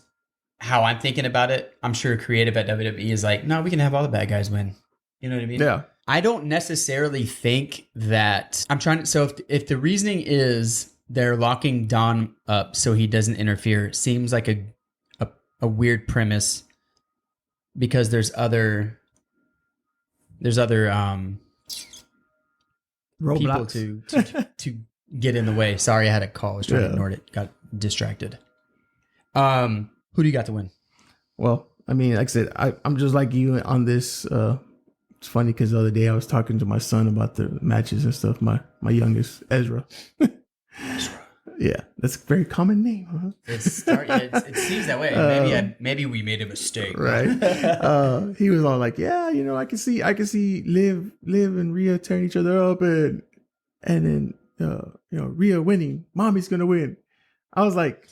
Speaker 1: how I'm thinking about it. I'm sure creative at WWE is like, no, we can have all the bad guys win. You know what I mean?
Speaker 2: Yeah.
Speaker 1: I don't necessarily think that so if the reasoning is they're locking Don up so he doesn't interfere, seems like a weird premise because there's other people
Speaker 2: Roadblocks.
Speaker 1: to get in the way. Sorry, I had a call. I was trying to ignore it. Got distracted. Who do you got to win?
Speaker 2: Well, I mean, like I said, I'm just like you on this. It's funny because the other day I was talking to my son about the matches and stuff. My youngest, Ezra. Yeah, that's a very common name, huh?
Speaker 1: It seems that way. Maybe we made a mistake.
Speaker 2: Right. He was all like, "Yeah, I can see Liv and Rhea tearing each other up, and then Rhea winning. Mommy's gonna win." I was like,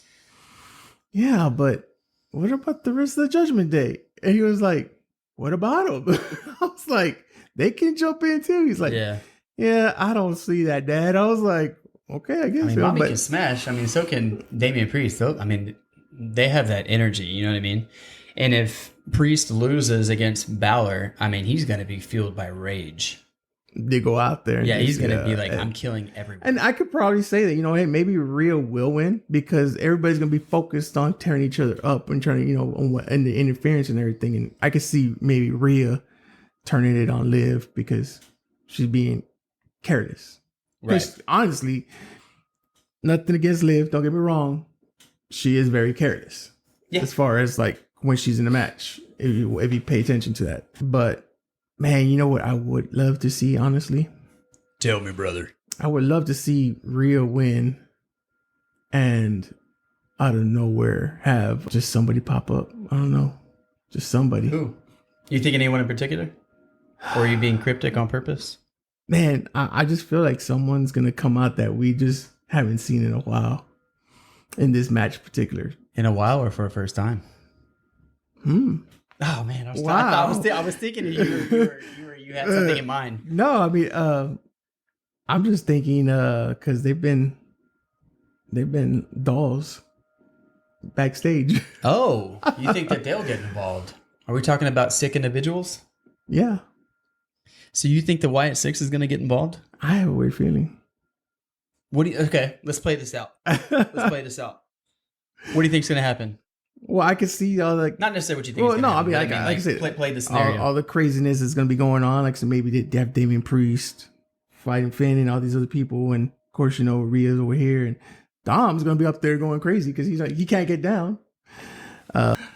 Speaker 2: "Yeah, but what about the rest of the Judgment Day?" And he was like, "What about them?" I was like, "They can jump in too." He's like, "Yeah, I don't see that, Dad." I was like, "Okay, I guess."
Speaker 1: I mean, Mommy can smash. I mean, so can Damian Priest. I mean, they have that energy. You know what I mean? And if Priest loses against Balor, I mean, he's going to be fueled by rage.
Speaker 2: They go out there.
Speaker 1: Yeah, he's going to be like, I'm killing everyone.
Speaker 2: And I could probably say that, hey, maybe Rhea will win because everybody's going to be focused on tearing each other up and trying to, and the interference and everything. And I could see maybe Rhea turning it on Liv because she's being careless. Right. Honestly, nothing against Liv. Don't get me wrong. She is very careless. Yeah. As far as like when she's in the match, if you pay attention to that. But man, you know what I would love to see, honestly?
Speaker 1: Tell me, brother.
Speaker 2: I would love to see Rhea win and out of nowhere have just somebody pop up. I don't know. Just somebody.
Speaker 1: Who? You think anyone in particular? Or are you being cryptic on purpose?
Speaker 2: Man, I just feel like someone's going to come out that we just haven't seen in a while in this match in particular.
Speaker 1: In a while or for a first time? Oh man, I was thinking of you had something in mind.
Speaker 2: No, I mean, I'm just thinking because they've been dolls backstage.
Speaker 1: Oh, you think that they'll get involved? Are we talking about sick individuals?
Speaker 2: Yeah.
Speaker 1: So you think the Wyatt Six is going to get involved?
Speaker 2: I have a weird feeling.
Speaker 1: Okay, let's play this out. What do you think's going to happen?
Speaker 2: Well, I could see all the
Speaker 1: not necessarily what you think. Well, no,
Speaker 2: happen, like I said,
Speaker 1: play the scenario.
Speaker 2: All the craziness is going to be going on. Like, so maybe they have Damian Priest fighting Finn and all these other people, and of course, Rhea's over here, and Dom's going to be up there going crazy because he's like he can't get down.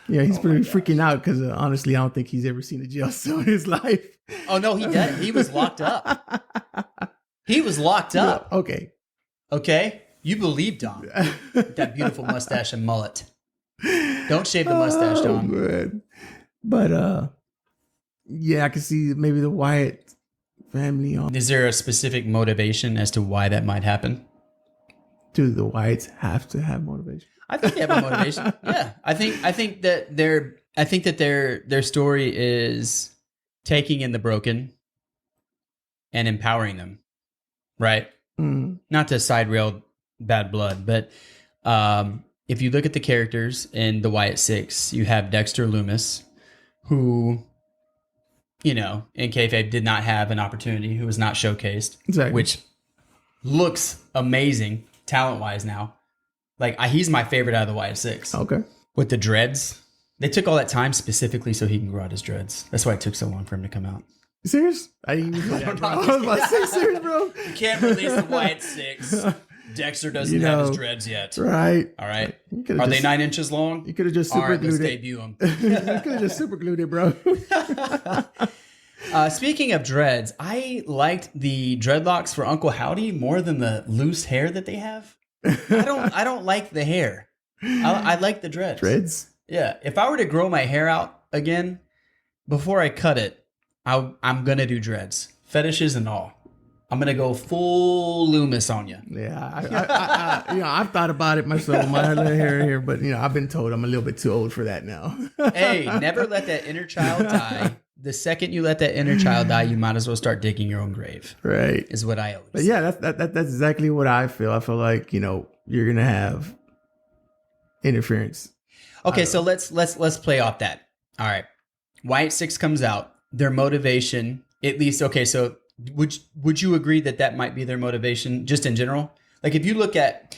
Speaker 2: He's pretty freaking out because honestly, I don't think he's ever seen a jail cell in his life.
Speaker 1: Oh no, he did. He was locked up. Okay. You believe Dom. That beautiful mustache and mullet. Don't shave the mustache, Dom.
Speaker 2: Man. But I can see maybe the Wyatt family on.
Speaker 1: Is there a specific motivation as to why that might happen?
Speaker 2: Do the Wyatts have to have motivation?
Speaker 1: I think they have a motivation. Yeah. I think that their story is taking in the broken and empowering them. Right?
Speaker 2: Mm.
Speaker 1: Not to side rail bad blood, but if you look at the characters in the Wyatt Six, you have Dexter Lumis, who, in kayfabe did not have an opportunity, who was not showcased,
Speaker 2: exactly.
Speaker 1: Which looks amazing talent-wise now. Like, he's my favorite out of the Wyatt Six.
Speaker 2: Okay.
Speaker 1: With the dreads. They took all that time specifically so he can grow out his dreads. That's why it took so long for him to come out.
Speaker 2: Serious? I didn't even know that, bro. I was about to say serious, bro.
Speaker 1: You can't release the Wyatt Six Dexter doesn't have his dreads yet.
Speaker 2: Right.
Speaker 1: All right. Are they 9 inches long?
Speaker 2: You could have just
Speaker 1: All
Speaker 2: super
Speaker 1: right, let's
Speaker 2: glued it.
Speaker 1: debut them.
Speaker 2: You could have just super glued it, bro.
Speaker 1: Speaking of dreads, I liked the dreadlocks for Uncle Howdy more than the loose hair that they have. I don't like the hair. I like the dreads.
Speaker 2: Dreads?
Speaker 1: Yeah. If I were to grow my hair out again, before I cut it, I'm going to do dreads. Fetishes and all. I'm going to go full Loomis on you.
Speaker 2: Yeah. I've thought about it myself, my hair here, but, I've been told I'm a little bit too old for that now.
Speaker 1: Hey, never let that inner child die. The second you let that inner child die, you might as well start digging your own grave.
Speaker 2: Right.
Speaker 1: Is what I always
Speaker 2: But yeah, that's exactly what I feel. I feel like, you're going to have interference.
Speaker 1: Okay, so let's play off that. All right. Wyatt 6 comes out. Their motivation, at least, okay, so would you agree that might be their motivation just in general? Like if you look at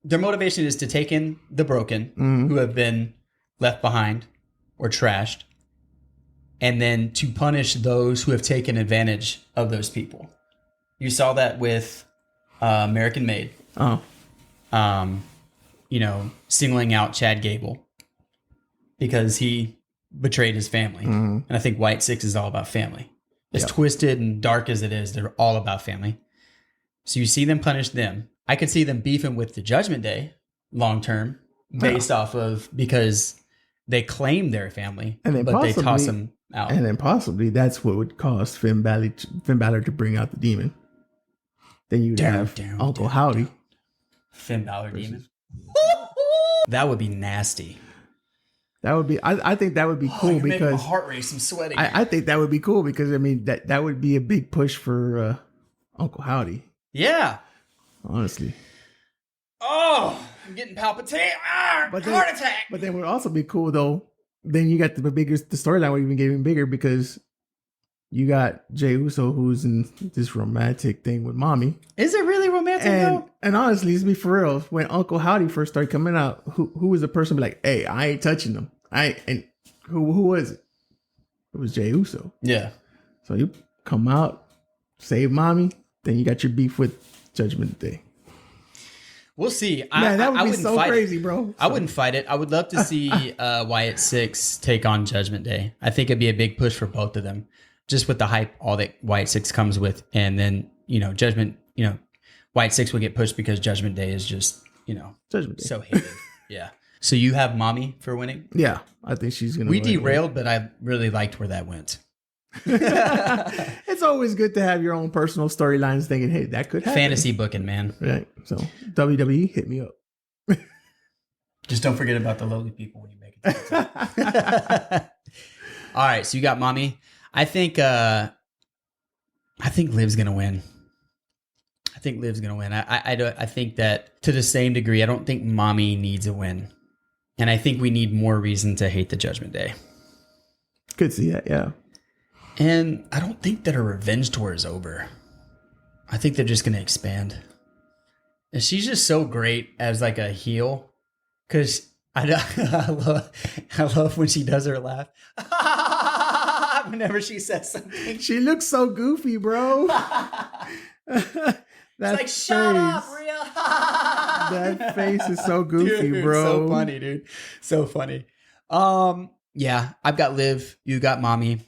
Speaker 1: their motivation is to take in the broken who have been left behind or trashed, and then to punish those who have taken advantage of those people. You saw that with American Made.
Speaker 2: Oh.
Speaker 1: Singling out Chad Gable because he betrayed his family. And I think White 6 is all about family. As twisted and dark as it is, they're all about family. So you see them punish them. I could see them beefing with the Judgment Day long term based off of because they claim their family, but they toss them out.
Speaker 2: And then possibly that's what would cause Finn Balor to bring out the demon. Then you'd have Uncle Howdy.
Speaker 1: Finn Balor demon. That would be nasty.
Speaker 2: That would be. I think that would be cool
Speaker 1: because
Speaker 2: because
Speaker 1: my heart race. I'm sweating.
Speaker 2: I think that would be cool because that would be a big push for Uncle Howdy.
Speaker 1: Yeah.
Speaker 2: Honestly.
Speaker 1: Oh, I'm getting palpitation. Heart attack.
Speaker 2: But then it would also be cool though. Then you got the storyline would even get even bigger because you got Jey Uso who's in this romantic thing with Mommy.
Speaker 1: Is it really romantic though? And
Speaker 2: honestly, let's be for real. When Uncle Howdy first started coming out, who was the person be like, hey, I ain't touching them. And who was it? It was Jey Uso.
Speaker 1: Yeah. So
Speaker 2: you come out, save Mommy, then you got your beef with Judgment Day.
Speaker 1: We'll see.
Speaker 2: Man, that would be so crazy, bro.
Speaker 1: I wouldn't fight it. I would love to see Wyatt 6 take on Judgment Day. I think it'd be a big push for both of them. Just with the hype, all that Wyatt 6 comes with. And then, Wyatt 6 would get pushed because Judgment Day is just,
Speaker 2: Judgment Day.
Speaker 1: So hated. Yeah. So you have Mommy for winning?
Speaker 2: Yeah, I think she's going to
Speaker 1: win. We derailed, but I really liked where that went.
Speaker 2: It's always good to have your own personal storylines thinking, hey, that could happen.
Speaker 1: Fantasy booking, man.
Speaker 2: Right. So WWE, hit me up.
Speaker 1: Just don't forget about the lowly people when you make it. All right. So you got Mommy. I think Liv's going to win. I think that to the same degree, I don't think Mommy needs a win. And I think we need more reason to hate the Judgment Day.
Speaker 2: Could see that, yeah.
Speaker 1: And I don't think that her revenge tour is over. I think they're just going to expand. And she's just so great as like a heel. Because I love when she does her laugh. Whenever she says something.
Speaker 2: She looks so goofy, bro.
Speaker 1: It's like, shut up, Rhea.
Speaker 2: That face is so goofy, dude, bro.
Speaker 1: So funny, dude. So funny. Yeah, I've got Liv. You got Mommy.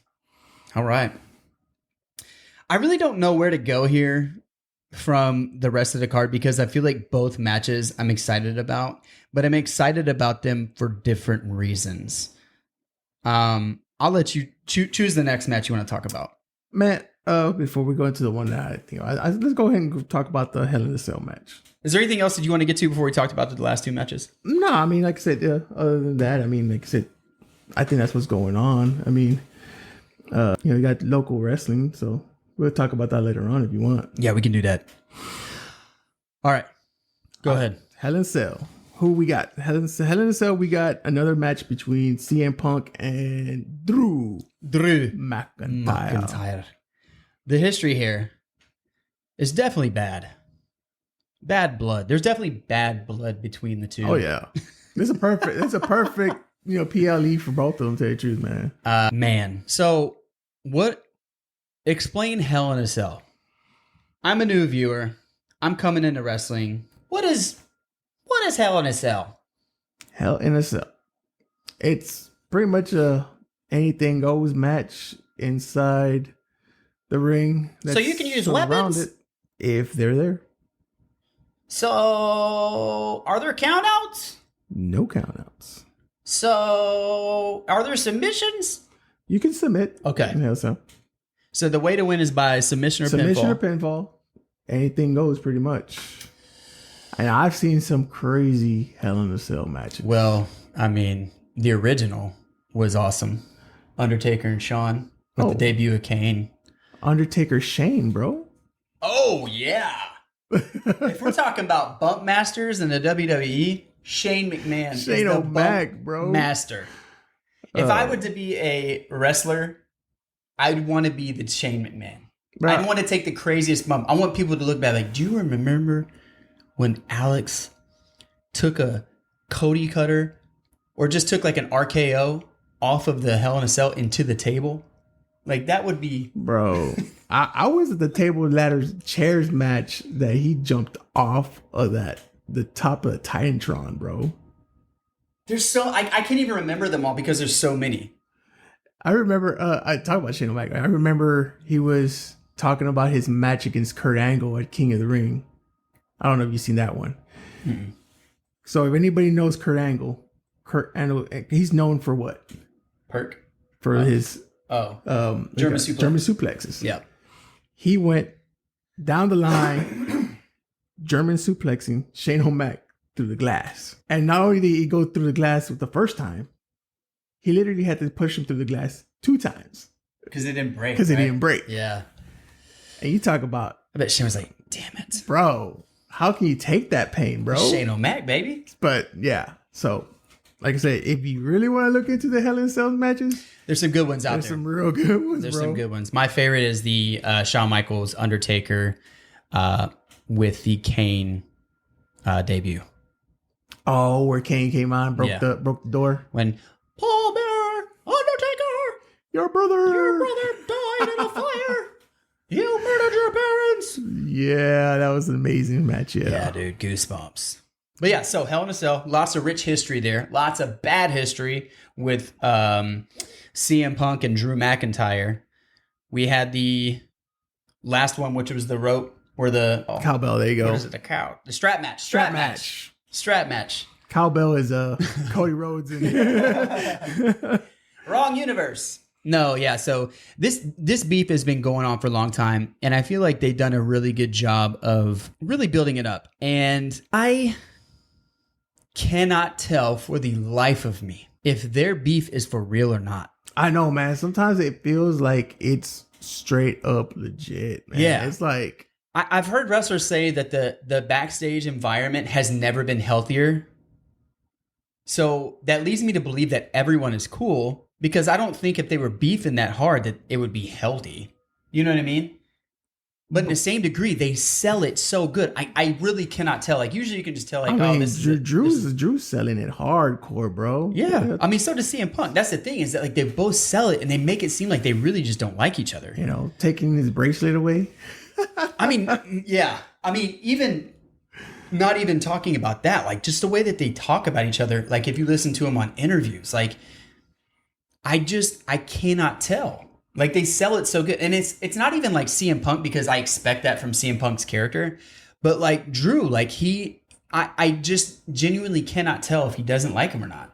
Speaker 1: All right. I really don't know where to go here from the rest of the card because I feel like both matches I'm excited about, but I'm excited about them for different reasons. I'll let you choose the next match you want to talk about.
Speaker 2: Man, before we go into the one that I think, let's go ahead and talk about the Hell in a Cell match.
Speaker 1: Is there anything else that you want to get to before we talked about the last two matches?
Speaker 2: No, I mean, like I said, other than that, I mean, like I said, I think that's what's going on. I mean, you got local wrestling, so we'll talk about that later on if you want.
Speaker 1: Yeah, we can do that. All right. Go ahead.
Speaker 2: Hell in a Cell. Who we got? Hell in a Cell, we got another match between CM Punk and Drew McIntyre.
Speaker 1: The history here is definitely bad. Bad blood. There's definitely bad blood between the two.
Speaker 2: Oh, yeah. It's a perfect, PLE for both of them, to tell you the truth, man.
Speaker 1: Man. So explain Hell in a Cell. I'm a new viewer. I'm coming into wrestling. what is Hell in a Cell?
Speaker 2: Hell in a Cell. It's pretty much a anything goes match inside the ring.
Speaker 1: So you can use weapons?
Speaker 2: It if they're there.
Speaker 1: So are there countouts?
Speaker 2: No countouts.
Speaker 1: So are there submissions?
Speaker 2: You can submit.
Speaker 1: Okay.
Speaker 2: In Hell in a Cell.
Speaker 1: So the way to win is by submission or
Speaker 2: pinfall. Anything goes pretty much. And I've seen some crazy Hell in a Cell matches.
Speaker 1: Well, I mean, the original was awesome. Undertaker and Shawn with the debut of Kane.
Speaker 2: Undertaker Shane, bro.
Speaker 1: Oh, yeah. If we're talking about bump masters in the WWE, Shane McMahon is the
Speaker 2: O'Mac,
Speaker 1: bump
Speaker 2: bro.
Speaker 1: master. If I were to be a wrestler, I'd want to be the Shane McMahon.
Speaker 2: Bro.
Speaker 1: I'd want to take the craziest bump. I want people to look back like, do you remember when Alex took a Cody cutter or just took like an RKO off of the Hell in a Cell into the table? Like that would be...
Speaker 2: Bro, I was at the table ladders chairs match that he jumped off of the top of the Titantron, bro.
Speaker 1: There's so... I can't even remember them all because there's so many.
Speaker 2: I remember, I talk about Shane O'Mac. I remember he was talking about his match against Kurt Angle at King of the Ring. I don't know if you've seen that one. Mm-mm. So if anybody knows Kurt Angle, he's known for what?
Speaker 1: Perk?
Speaker 2: For his
Speaker 1: German
Speaker 2: suplexes.
Speaker 1: Yeah.
Speaker 2: He went down the line, German suplexing Shane O'Mac through the glass. And not only did he go through the glass with the first time, he literally had to push him through the glass 2 times.
Speaker 1: Because it didn't break.
Speaker 2: Because it didn't break.
Speaker 1: Yeah.
Speaker 2: And you talk about...
Speaker 1: I bet Shane was like, damn it.
Speaker 2: Bro, how can you take that pain, bro?
Speaker 1: Shane O'Mac, baby.
Speaker 2: But yeah, so like I said, if you really want to look into the Hell in a Cell matches,
Speaker 1: there's some good ones out there.
Speaker 2: There's some real good ones,
Speaker 1: There's some good ones. My favorite is the Shawn Michaels Undertaker with the Kane debut.
Speaker 2: Oh, where Kane came on, broke the door.
Speaker 1: When Paul Bearer, Undertaker,
Speaker 2: your brother
Speaker 1: died in a fire. You murdered your parents.
Speaker 2: Yeah, that was an amazing match.
Speaker 1: Yeah, dude, goosebumps. But yeah, so Hell in a Cell, lots of rich history there. Lots of bad history with CM Punk and Drew McIntyre. We had the last one, which was the rope or the
Speaker 2: cowbell. There you go.
Speaker 1: What is it? The strap match. Strap match.
Speaker 2: Cowbell is Cody Rhodes.
Speaker 1: Wrong universe. No, yeah. So this beef has been going on for a long time, and I feel like they've done a really good job of really building it up. And I cannot tell for the life of me if their beef is for real or not.
Speaker 2: I know, man. Sometimes it feels like it's straight up legit, man.
Speaker 1: Yeah.
Speaker 2: It's like...
Speaker 1: I've heard wrestlers say that the backstage environment has never been healthier. So that leads me to believe that everyone is cool, because I don't think if they were beefing that hard that it would be healthy. You know what I mean? But in the same degree, they sell it so good. I really cannot tell. Like usually you can just tell like,
Speaker 2: Drew's selling it hardcore, bro.
Speaker 1: Yeah. I mean, so does CM Punk. That's the thing, is that like they both sell it and they make it seem like they really just don't like each other.
Speaker 2: You know, taking his bracelet away.
Speaker 1: I mean, yeah. I mean, even not even talking about that, like just the way that they talk about each other. Like if you listen to them on interviews, like I cannot tell. Like they sell it so good. And it's not even like CM Punk, because I expect that from CM Punk's character, but like Drew, like I just genuinely cannot tell if he doesn't like him or not.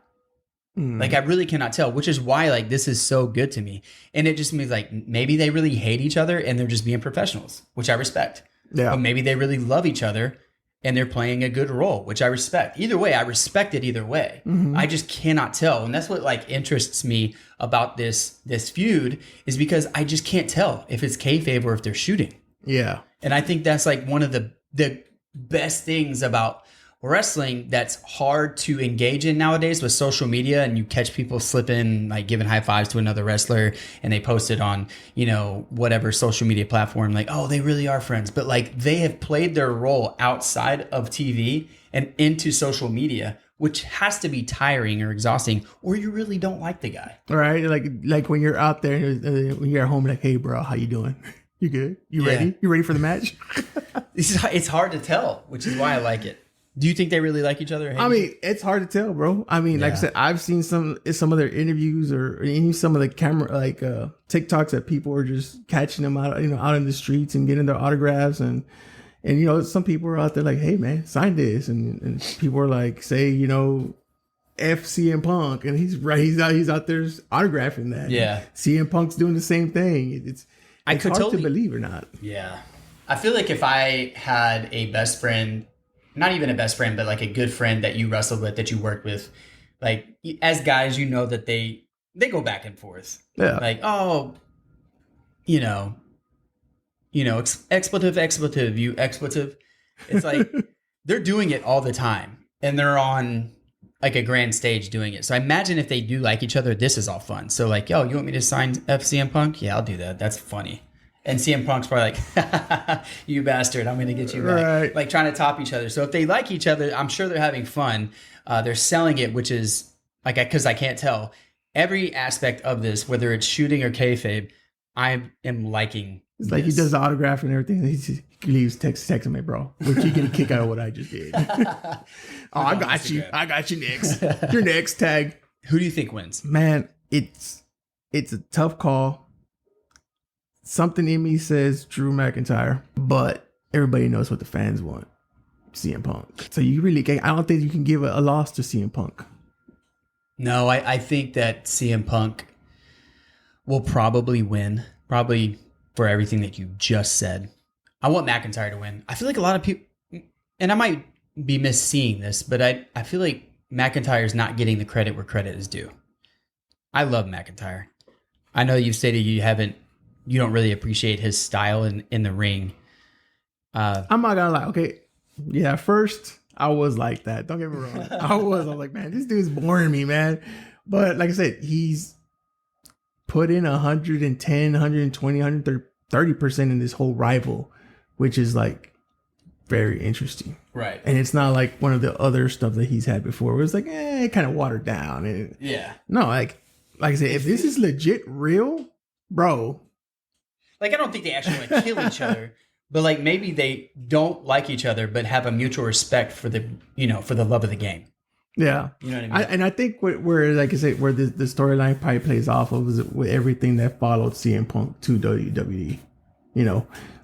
Speaker 1: Like I really cannot tell, which is why like this is so good to me. And it just means like maybe they really hate each other and they're just being professionals, which I respect.
Speaker 2: Yeah.
Speaker 1: But maybe they really love each other and they're playing a good role, which I respect. Either way, I respect it either way. Mm-hmm. I just cannot tell. And that's what like interests me about this feud, is because I just can't tell if it's kayfabe or if they're shooting.
Speaker 2: Yeah.
Speaker 1: And I think that's like one of the best things about wrestling that's hard to engage in nowadays with social media, and you catch people slipping, like giving high fives to another wrestler and they post it on, you know, whatever social media platform, like, oh, they really are friends. But like they have played their role outside of TV and into social media, which has to be tiring or exhausting, or you really don't like the guy.
Speaker 2: All right. Like when you're out there, when you're at home, like, hey bro, how you doing? You good? You ready? You ready for the match?
Speaker 1: It's hard to tell, which is why I like it. Do you think they really like each other? or hate
Speaker 2: I
Speaker 1: each
Speaker 2: mean, it's hard to tell, bro. I mean, like I
Speaker 1: Yeah.
Speaker 2: said, I've seen some of their interviews or even some of the camera TikToks that people are just catching them out, out in the streets and getting their autographs and some people are out there like, hey man, sign this, and people are like, say, F CM Punk, and he's out there autographing that.
Speaker 1: Yeah.
Speaker 2: CM Punk's doing the same thing. It's
Speaker 1: could
Speaker 2: hard
Speaker 1: totally
Speaker 2: to believe or not.
Speaker 1: Yeah. I feel like if I had a best friend, not even a best friend, but like a good friend that you wrestled with, that you worked with, like as guys, that they go back and forth.
Speaker 2: Yeah.
Speaker 1: Like, oh, expletive, you expletive. It's like they're doing it all the time and they're on like a grand stage doing it. So I imagine if they do like each other, this is all fun. So like, yo, you want me to sign FCM Punk? Yeah, I'll do that. That's funny. And CM Punk's probably like, you bastard, I'm going to get you back.
Speaker 2: Right.
Speaker 1: Like trying to top each other. So if they like each other, I'm sure they're having fun. They're selling it, which is like, because I can't tell. Every aspect of this, whether it's shooting or kayfabe, I am liking.
Speaker 2: It's like he does the autograph and everything. He leaves texting me, bro. Which you get a kick out of what I just did. I got you. I got you next. You're next, tag.
Speaker 1: Who do you think wins?
Speaker 2: Man, it's a tough call. Something in me says Drew McIntyre, but everybody knows what the fans want. CM Punk. So you really can't, I don't think you can give a loss to CM Punk.
Speaker 1: No, I think that CM Punk will probably win. Probably for everything that you just said. I want McIntyre to win. I feel like a lot of people, and I might be misseeing this, but I feel like McIntyre's not getting the credit where credit is due. I love McIntyre. I know you've stated you don't really appreciate his style in the ring.
Speaker 2: I'm not gonna lie. Okay. Yeah. First, I was like that. Don't get me wrong. I was like, man, this dude's boring me, man. But like I said, he's put in 110, 120, 130% in this whole Rival, which is like very interesting.
Speaker 1: Right.
Speaker 2: And it's not like one of the other stuff that he's had before where it's like, it kind of watered down. And
Speaker 1: Yeah.
Speaker 2: no, like I said, if this is legit real, bro.
Speaker 1: Like, I don't think they actually want to kill each other, but like maybe they don't like each other, but have a mutual respect for the love of the game.
Speaker 2: Yeah.
Speaker 1: You know what I mean?
Speaker 2: And I think where like I said, where the storyline probably plays off of is with everything that followed CM Punk to WWE,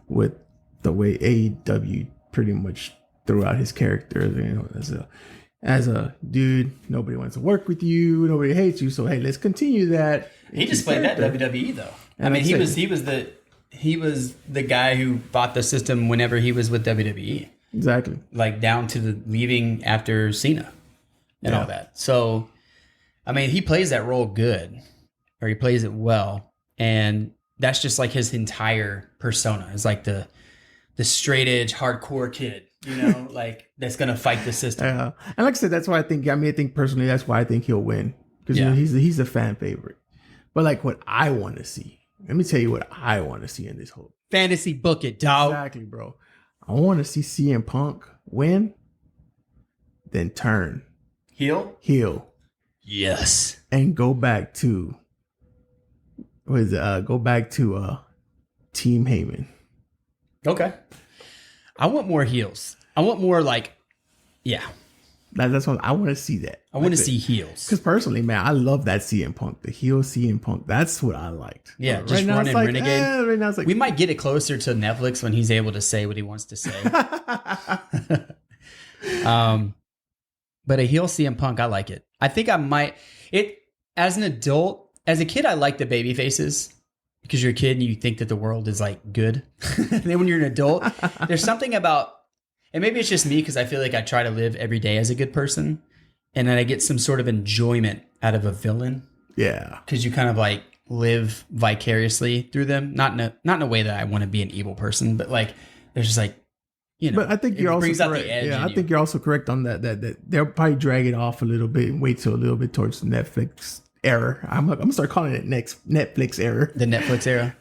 Speaker 2: with the way AEW pretty much threw out his character, as a dude, nobody wants to work with you, nobody hates you, so hey, let's continue that.
Speaker 1: He just played that in WWE though.
Speaker 2: And
Speaker 1: I mean, he was the guy who bought the system whenever he was with WWE.
Speaker 2: Exactly.
Speaker 1: Like down to the leaving after Cena and all that. So, I mean, he plays that role good, or he plays it well, and that's just like his entire persona. Is like the straight edge hardcore kid, like that's gonna fight the system.
Speaker 2: And like I said, that's why I think personally, that's why I think he'll win, because he's a fan favorite. But like what I want to see, let me tell you what I want to see in this whole
Speaker 1: Fantasy book it, dog.
Speaker 2: Exactly, bro. I want to see CM Punk win, then turn heel,
Speaker 1: yes,
Speaker 2: and go back to Team Heyman.
Speaker 1: Okay. I want more heels. I want more
Speaker 2: That's what I want to see. That
Speaker 1: I want to see heels.
Speaker 2: Because personally, man, I love that CM Punk, the heel CM Punk. That's what I liked.
Speaker 1: Yeah,
Speaker 2: But
Speaker 1: just
Speaker 2: now
Speaker 1: running
Speaker 2: it's like,
Speaker 1: Renegade.
Speaker 2: Right now it's like,
Speaker 1: We might get it closer to Netflix when he's able to say what he wants to say. But a heel CM Punk, I like it. I think I might. As an adult, as a kid, I like the baby faces because you're a kid and you think that the world is like good. And then when you're an adult, there's something about, and maybe it's just me because I feel like I try to live every day as a good person, and then I get some sort of enjoyment out of a villain.
Speaker 2: yeah.
Speaker 1: Because you kind of like live vicariously through them, not in a way that I want to be an evil person, but like there's just like,
Speaker 2: But I think you're also
Speaker 1: brings out
Speaker 2: correct.
Speaker 1: the edge.
Speaker 2: Yeah,
Speaker 1: in
Speaker 2: I think you're also correct on that they'll probably drag it off a little bit and wait till a little bit towards the Netflix era. I'm gonna start calling it next Netflix era.
Speaker 1: the Netflix era.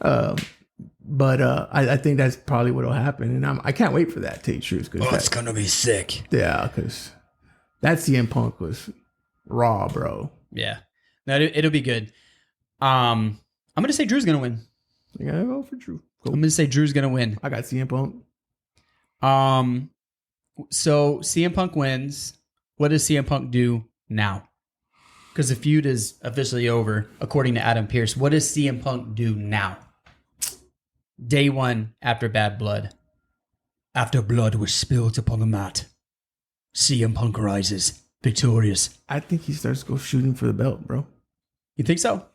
Speaker 2: But I think that's probably what'll happen, and I can't wait for that. To tell you the truth, because
Speaker 1: It's gonna be sick.
Speaker 2: yeah, because that CM Punk was raw, bro.
Speaker 1: Yeah, no, it'll be good. I'm gonna say Drew's gonna win.
Speaker 2: You gotta go for Drew.
Speaker 1: I'm gonna say Drew's gonna win.
Speaker 2: I got CM Punk.
Speaker 1: So CM Punk wins. What does CM Punk do now? Because the feud is officially over, according to Adam Pearce. What does CM Punk do now? Day one after Bad Blood. After blood was spilled upon the mat, CM Punk rises, victorious.
Speaker 2: I think he starts to go shooting for the belt, bro.
Speaker 1: You think so?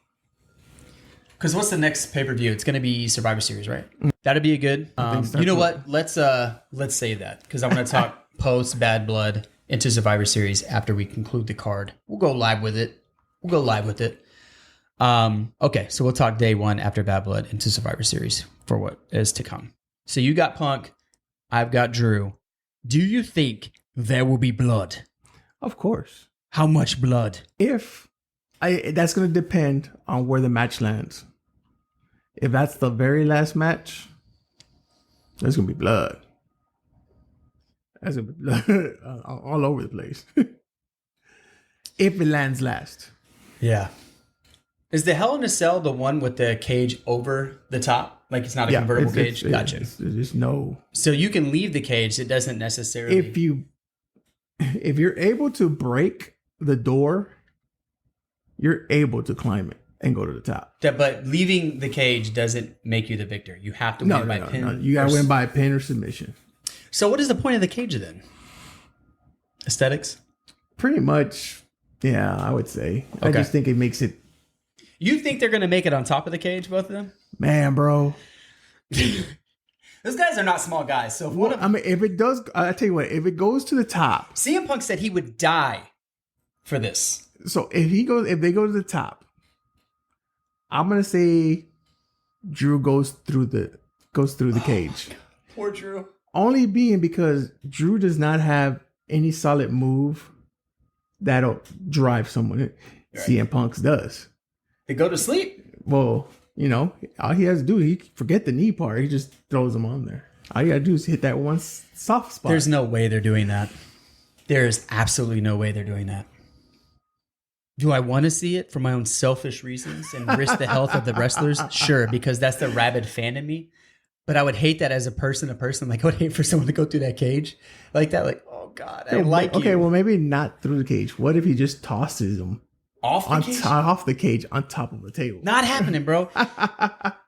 Speaker 1: Because what's the next pay-per-view? It's going to be Survivor Series, right? That'd be a good. You know what? Let's say that, because I want to talk post Bad Blood into Survivor Series after we conclude the card. We'll go live with it. Okay, so we'll talk day one after Bad Blood into Survivor Series for what is to come. So you got Punk, I've got Drew. Do you think there will be blood?
Speaker 2: Of course.
Speaker 1: How much blood?
Speaker 2: That's going to depend on where the match lands. If that's the very last match, there's going to be blood. There's going to be blood all over the place. If it lands last.
Speaker 1: Yeah. Is the Hell in a Cell the one with the cage over the top? Like it's not a convertible cage? Gotcha.
Speaker 2: There's no...
Speaker 1: So you can leave the cage. It doesn't necessarily...
Speaker 2: If you're able to break the door, you're able to climb it and go to the top.
Speaker 1: But leaving the cage doesn't make you the victor. You have to win by pin.
Speaker 2: No. You got to win by pin or submission.
Speaker 1: So what is the point of the cage then? Aesthetics?
Speaker 2: Pretty much, yeah, I would say.
Speaker 1: Okay.
Speaker 2: I just think it makes it...
Speaker 1: You think they're going to make it on top of the cage, both of them?
Speaker 2: Man, bro.
Speaker 1: Those guys are not small guys. So
Speaker 2: if it does, I tell you what, if it goes to the top...
Speaker 1: CM Punk said he would die for this.
Speaker 2: So if they go to the top, I'm gonna say Drew goes through the cage.
Speaker 1: Poor Drew.
Speaker 2: Only being because Drew does not have any solid move that'll drive someone. Right. CM Punk's does.
Speaker 1: They go to sleep.
Speaker 2: Well, all he has to do, he forget the knee part. He just throws them on there. All you gotta do is hit that one soft spot.
Speaker 1: There's no way they're doing that. There is absolutely no way they're doing that. Do I want to see it for my own selfish reasons and risk the health of the wrestlers? Sure, because that's the rabid fan in me. But I would hate that as a person. Like, I would hate for someone to go through that cage like that. Like, oh God, I like you.
Speaker 2: Okay, well, maybe not through the cage. What if he just tosses them
Speaker 1: off the cage
Speaker 2: on top of the table?
Speaker 1: Not happening, bro.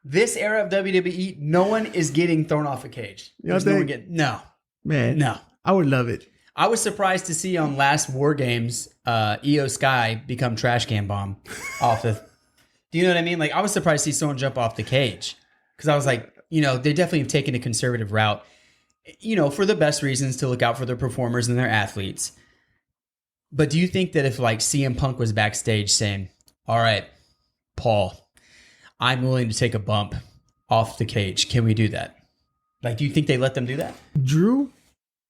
Speaker 1: This era of WWE, no one is getting thrown off a cage. No.
Speaker 2: Man,
Speaker 1: no.
Speaker 2: I would love it.
Speaker 1: I was surprised to see on last War Games, Io Sky become trash can bomb off the. Do you know what I mean? Like, I was surprised to see someone jump off the cage because I was like, they definitely have taken a conservative route, for the best reasons to look out for their performers and their athletes. But do you think that if like CM Punk was backstage saying, "All right, Paul, I'm willing to take a bump off the cage. Can we do that?" Like, do you think they let them do that?
Speaker 2: Drew?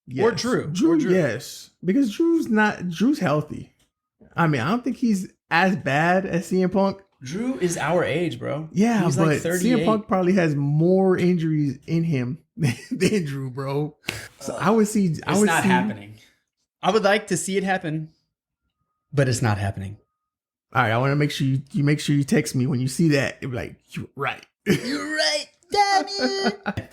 Speaker 2: Yes.
Speaker 1: Or Drew.
Speaker 2: Drew, yes. Because Drew's healthy. I mean, I don't think he's as bad as CM Punk.
Speaker 1: Drew is our age, bro.
Speaker 2: Yeah,
Speaker 1: he's
Speaker 2: but
Speaker 1: like 38.
Speaker 2: CM Punk probably has more injuries in him than Drew, bro. So I would see...
Speaker 1: It's not happening. I would like to see it happen, but it's not happening.
Speaker 2: All right, I want to make sure you text me when you see that. You're like, you're right.
Speaker 1: You're right, damn it.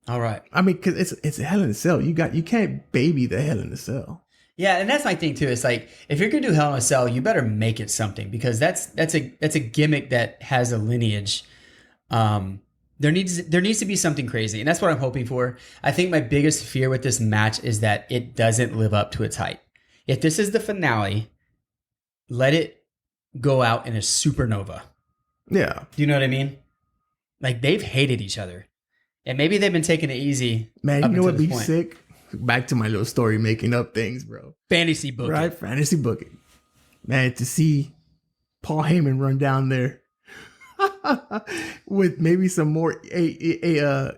Speaker 1: All right.
Speaker 2: I mean, because it's a Hell in a Cell. You can't baby the Hell in a Cell.
Speaker 1: Yeah, and that's my thing too. It's like, if you're gonna do Hell in a Cell, you better make it something, because that's a gimmick that has a lineage. There needs to be something crazy, and that's what I'm hoping for. I think my biggest fear with this match is that it doesn't live up to its hype. If this is the finale, let it go out in a supernova.
Speaker 2: Yeah.
Speaker 1: Do you know what I mean? Like, they've hated each other. And maybe they've been taking it easy.
Speaker 2: Man, you know what'd be sick? Back to my little story making up things, bro.
Speaker 1: Fantasy booking.
Speaker 2: Right? Fantasy booking. Man, to see Paul Heyman run down there with maybe some more ECW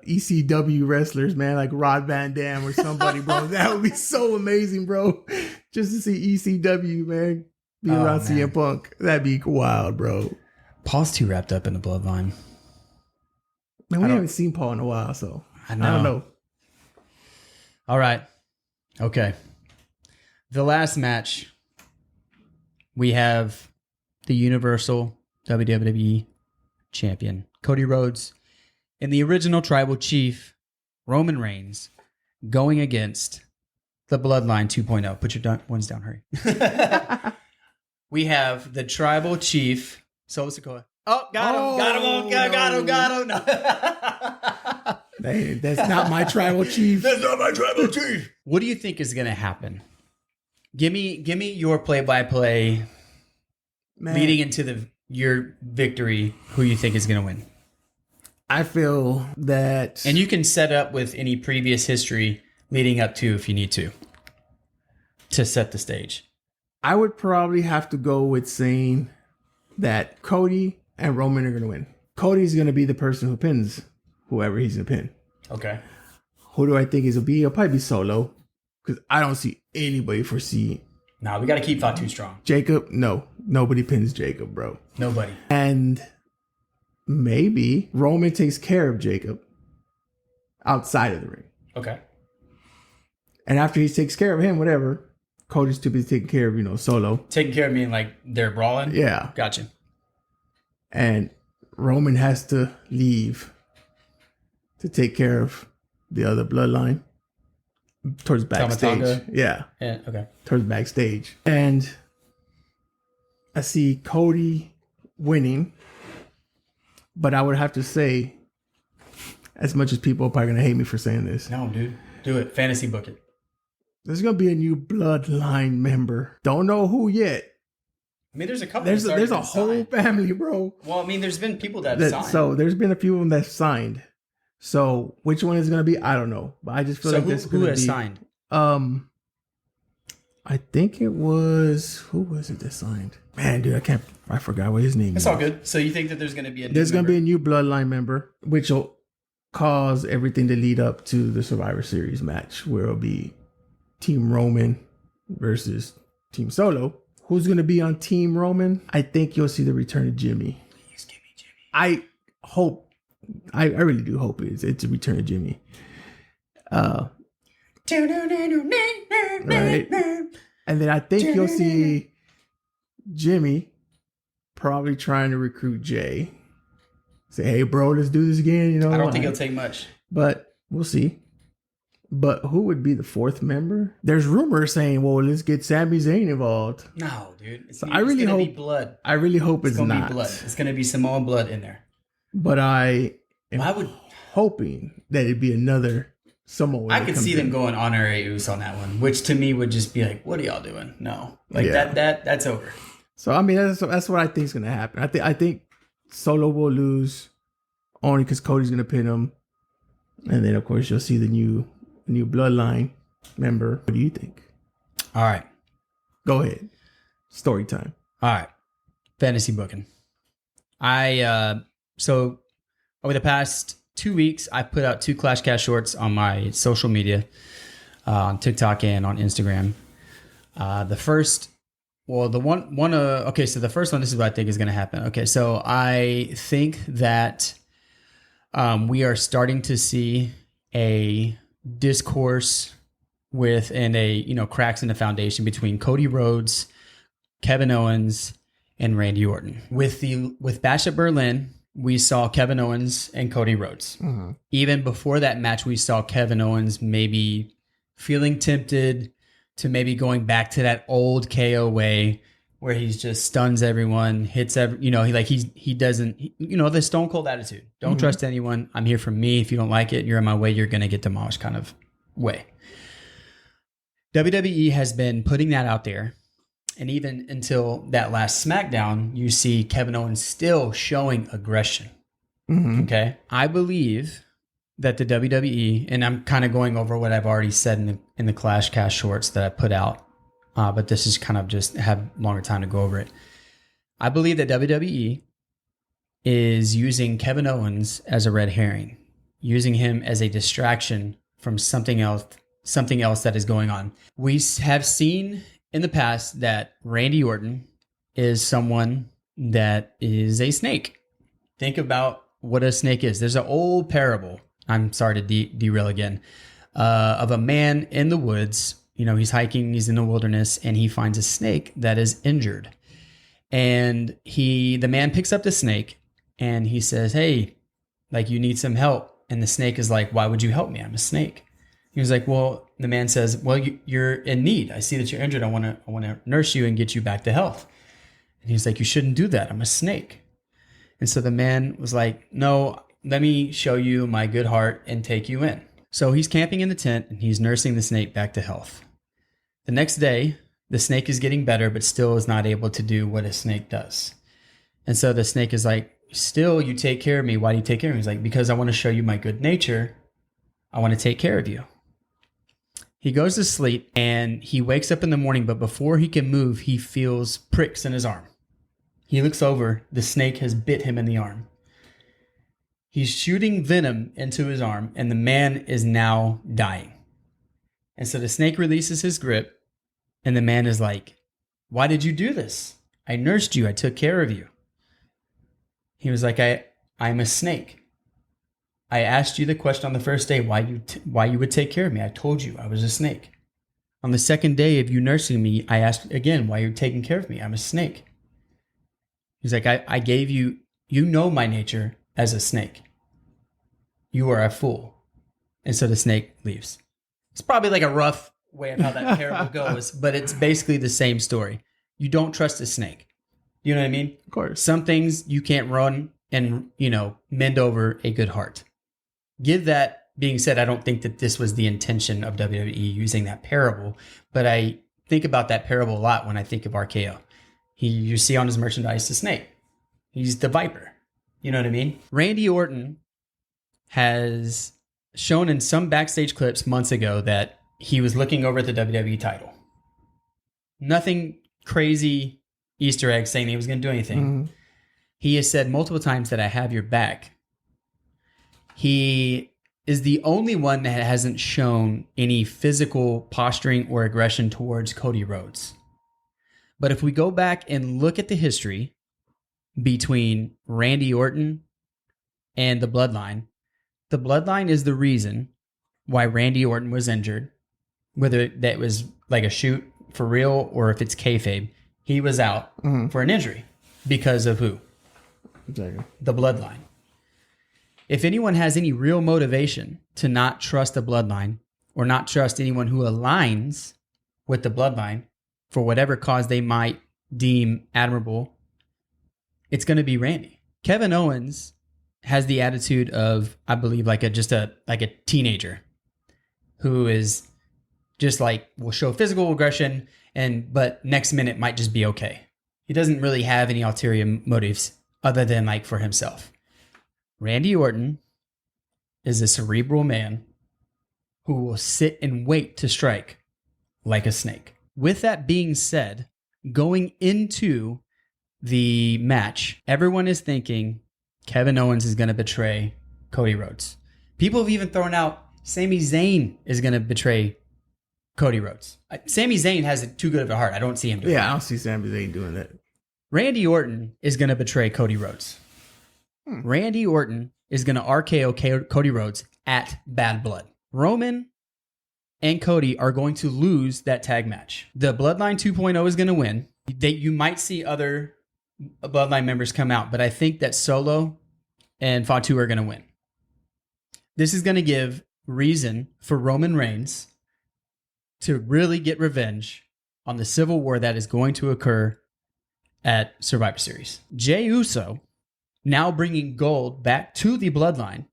Speaker 2: wrestlers, man, like Rod Van Dam or somebody, bro. That would be so amazing, bro. Just to see ECW, man, be around CM Punk. That'd be wild, bro.
Speaker 1: Paul's too wrapped up in the bloodline.
Speaker 2: Man, we haven't seen Paul in a while, so I don't know.
Speaker 1: All right. Okay. The last match, we have the Universal WWE Champion, Cody Rhodes, and the original Tribal Chief, Roman Reigns, going against the Bloodline 2.0. Put your ones down, hurry. We have the Tribal Chief, Solo Sikoa. Oh, got him. No.
Speaker 2: Hey, that's not my Tribal Chief.
Speaker 1: That's not my Tribal Chief. What do you think is going to happen? Give me your play-by-play leading into your victory. Who you think is going to win?
Speaker 2: I feel that,
Speaker 1: and you can set up with any previous history leading up to if you need to set the stage.
Speaker 2: I would probably have to go with saying that Cody and Roman are going to win. Cody's going to be the person who pins whoever he's going to pin.
Speaker 1: Okay.
Speaker 2: Who do I think is going to be? It'll probably be Solo, because I don't see anybody foresee.
Speaker 1: Nah, we got to keep Fatu strong.
Speaker 2: Jacob? No. Nobody pins Jacob, bro.
Speaker 1: Nobody.
Speaker 2: And maybe Roman takes care of Jacob outside of the ring.
Speaker 1: Okay.
Speaker 2: And after he takes care of him, whatever, Cody's too busy taking care of, Solo.
Speaker 1: Taking care of me like they're brawling?
Speaker 2: Yeah.
Speaker 1: Gotcha.
Speaker 2: And Roman has to leave to take care of the other bloodline towards backstage.
Speaker 1: Tamatanga?
Speaker 2: Yeah.
Speaker 1: Okay.
Speaker 2: Towards backstage. And I see Cody winning, but I would have to say, as much as people are probably going to hate me for saying this.
Speaker 1: No, dude. Do it. Fantasy book it.
Speaker 2: There's going to be a new bloodline member. Don't know who yet.
Speaker 1: I mean, there's a couple.
Speaker 2: There's a whole family, bro.
Speaker 1: Well, I mean, there's been people that signed.
Speaker 2: So there's been a few of them that signed. So which one is going to be? I don't know. But I just feel like this is going to be.
Speaker 1: Who has signed?
Speaker 2: I think it was, who was it that signed? Man, dude, I forgot what his name is.
Speaker 1: It's all good. So you think that there's going to be a new
Speaker 2: There's going to be a new bloodline member, which will cause everything to lead up to the Survivor Series match, where it'll be Team Roman versus Team Solo. Who's going to be on Team Roman? I think you'll see the return of Jimmy.
Speaker 1: Please give me Jimmy.
Speaker 2: I hope, I really do hope it's a return of Jimmy. Right. And then I think you'll see Jimmy probably trying to recruit Jay. Say, hey, bro, let's do this again.
Speaker 1: I don't think it'll take much.
Speaker 2: But we'll see. But who would be the fourth member? There's rumors saying, well, let's get Sami Zayn involved.
Speaker 1: No, dude. It's
Speaker 2: I really
Speaker 1: gonna
Speaker 2: hope
Speaker 1: be blood.
Speaker 2: I really hope it's
Speaker 1: gonna
Speaker 2: not.
Speaker 1: Be blood. It's going to be Samoan blood in there.
Speaker 2: But I am hoping that it'd be another Samoan.
Speaker 1: I could see them going honorary Uce on that one, which to me would just be like, what are y'all doing? No. That's over.
Speaker 2: So I mean that's what I think is gonna happen. I think Solo will lose only because Cody's gonna pin him. And then of course you'll see the new bloodline member. What do you think?
Speaker 1: All right.
Speaker 2: Go ahead. Story time.
Speaker 1: All right. Fantasy booking. So over the past 2 weeks, I put out 2 ClashCast shorts on my social media, on TikTok and on Instagram. So the first one, this is what I think is going to happen. Okay. So I think that, we are starting to see a discourse cracks in the foundation between Cody Rhodes, Kevin Owens, and Randy Orton. With Bash at Berlin, we saw Kevin Owens and Cody Rhodes. Mm-hmm. Even before that match, we saw Kevin Owens maybe feeling tempted to maybe going back to that old KO way where he just stuns everyone, hits he doesn't, the Stone Cold attitude. Don't trust anyone. I'm here for me. If you don't like it, you're in my way, you're going to get demolished kind of way. WWE has been putting that out there. And even until that last SmackDown, you see Kevin Owens still showing aggression. Mm-hmm. Okay. I believe that the WWE, and I'm kind of going over what I've already said in the ClashCast shorts that I put out, but this is kind of just have longer time to go over it. I believe that WWE is using Kevin Owens as a red herring, using him as a distraction from something else that is going on. We have seen in the past that Randy Orton is someone that is a snake. Think about what a snake is. There's an old parable. I'm sorry to derail again. Of a man in the woods. He's hiking, he's in the wilderness, and he finds a snake that is injured. And the man picks up the snake and he says, hey, you need some help. And the snake is like, why would you help me? I'm a snake. He was like, well, the man says, well, you're in need. I see that you're injured. I want to nurse you and get you back to health. And he's like, you shouldn't do that. I'm a snake. And so the man was like, no, let me show you my good heart and take you in. So he's camping in the tent and he's nursing the snake back to health. The next day, the snake is getting better, but still is not able to do what a snake does. And so the snake is like, still, you take care of me. Why do you take care of me? He's like, because I want to show you my good nature. I want to take care of you. He goes to sleep and he wakes up in the morning, but before he can move, he feels pricks in his arm. He looks over. The snake has bit him in the arm. He's shooting venom into his arm, and the man is now dying. And so the snake releases his grip, and the man is like, why did you do this? I nursed you. I took care of you. He was like, I'm a snake. I asked you the question on the first day, why you would take care of me. I told you I was a snake. On the second day of you nursing me, I asked again why you're taking care of me. I'm a snake. He's like, I gave you, you know my nature as a snake. You are a fool. And so the snake leaves. It's probably like a rough way of how that parable goes, but it's basically the same story. You don't trust a snake. You know what I mean?
Speaker 2: Of course.
Speaker 1: Some things you can't run and, mend over a good heart. Give that being said, I don't think that this was the intention of WWE using that parable, but I think about that parable a lot when I think of RKO. You see on his merchandise the snake. He's the viper. You know what I mean? Randy Orton has shown in some backstage clips months ago that he was looking over at the WWE title. Nothing crazy Easter egg saying he was going to do anything. Mm-hmm. He has said multiple times that I have your back. He is the only one that hasn't shown any physical posturing or aggression towards Cody Rhodes. But if we go back and look at the history between Randy Orton and the Bloodline is the reason why Randy Orton was injured, whether that was like a shoot for real or if it's kayfabe. He was out for an injury because of who?
Speaker 2: Exactly.
Speaker 1: The Bloodline. If anyone has any real motivation to not trust the Bloodline or not trust anyone who aligns with the Bloodline for whatever cause they might deem admirable, it's going to be Randy. Kevin Owens has the attitude of, I believe, like a teenager who is just like will show physical aggression but next minute might just be okay. He doesn't really have any ulterior motives other than like for himself. Randy Orton is a cerebral man who will sit and wait to strike like a snake. With that being said, going into the match, everyone is thinking Kevin Owens is going to betray Cody Rhodes. People have even thrown out Sami Zayn is going to betray Cody Rhodes. Sami Zayn has too good of a heart. I don't see him doing that.
Speaker 2: Yeah, I don't see Sami Zayn doing that.
Speaker 1: Randy Orton is going to betray Cody Rhodes. Randy Orton is going to RKO Cody Rhodes at Bad Blood. Roman and Cody are going to lose that tag match. The Bloodline 2.0 is going to win. You might see other Bloodline members come out, but I think that Solo and Fatu are going to win. This is going to give reason for Roman Reigns to really get revenge on the civil war that is going to occur at Survivor Series. Jey Uso, now bringing gold back to the Bloodline,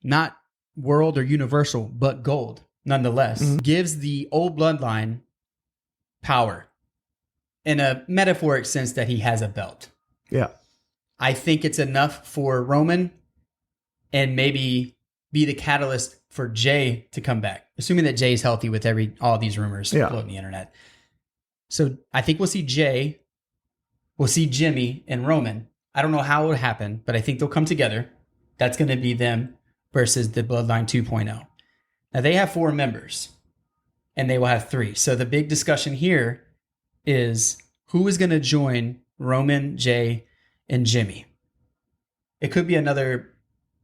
Speaker 1: not world or universal, but gold nonetheless, gives the old Bloodline power in a metaphoric sense that he has a belt.
Speaker 2: Yeah.
Speaker 1: I think it's enough for Roman and maybe be the catalyst for Jey to come back, assuming that Jey's healthy with all these rumors floating the internet. So I think we'll see Jey, we'll see Jimmy and Roman. I don't know how it will happen, but I think they'll come together. That's going to be them versus the Bloodline 2.0. Now they have 4 members and they will have 3. So the big discussion here is who is going to join Roman, Jey, and Jimmy. It could be another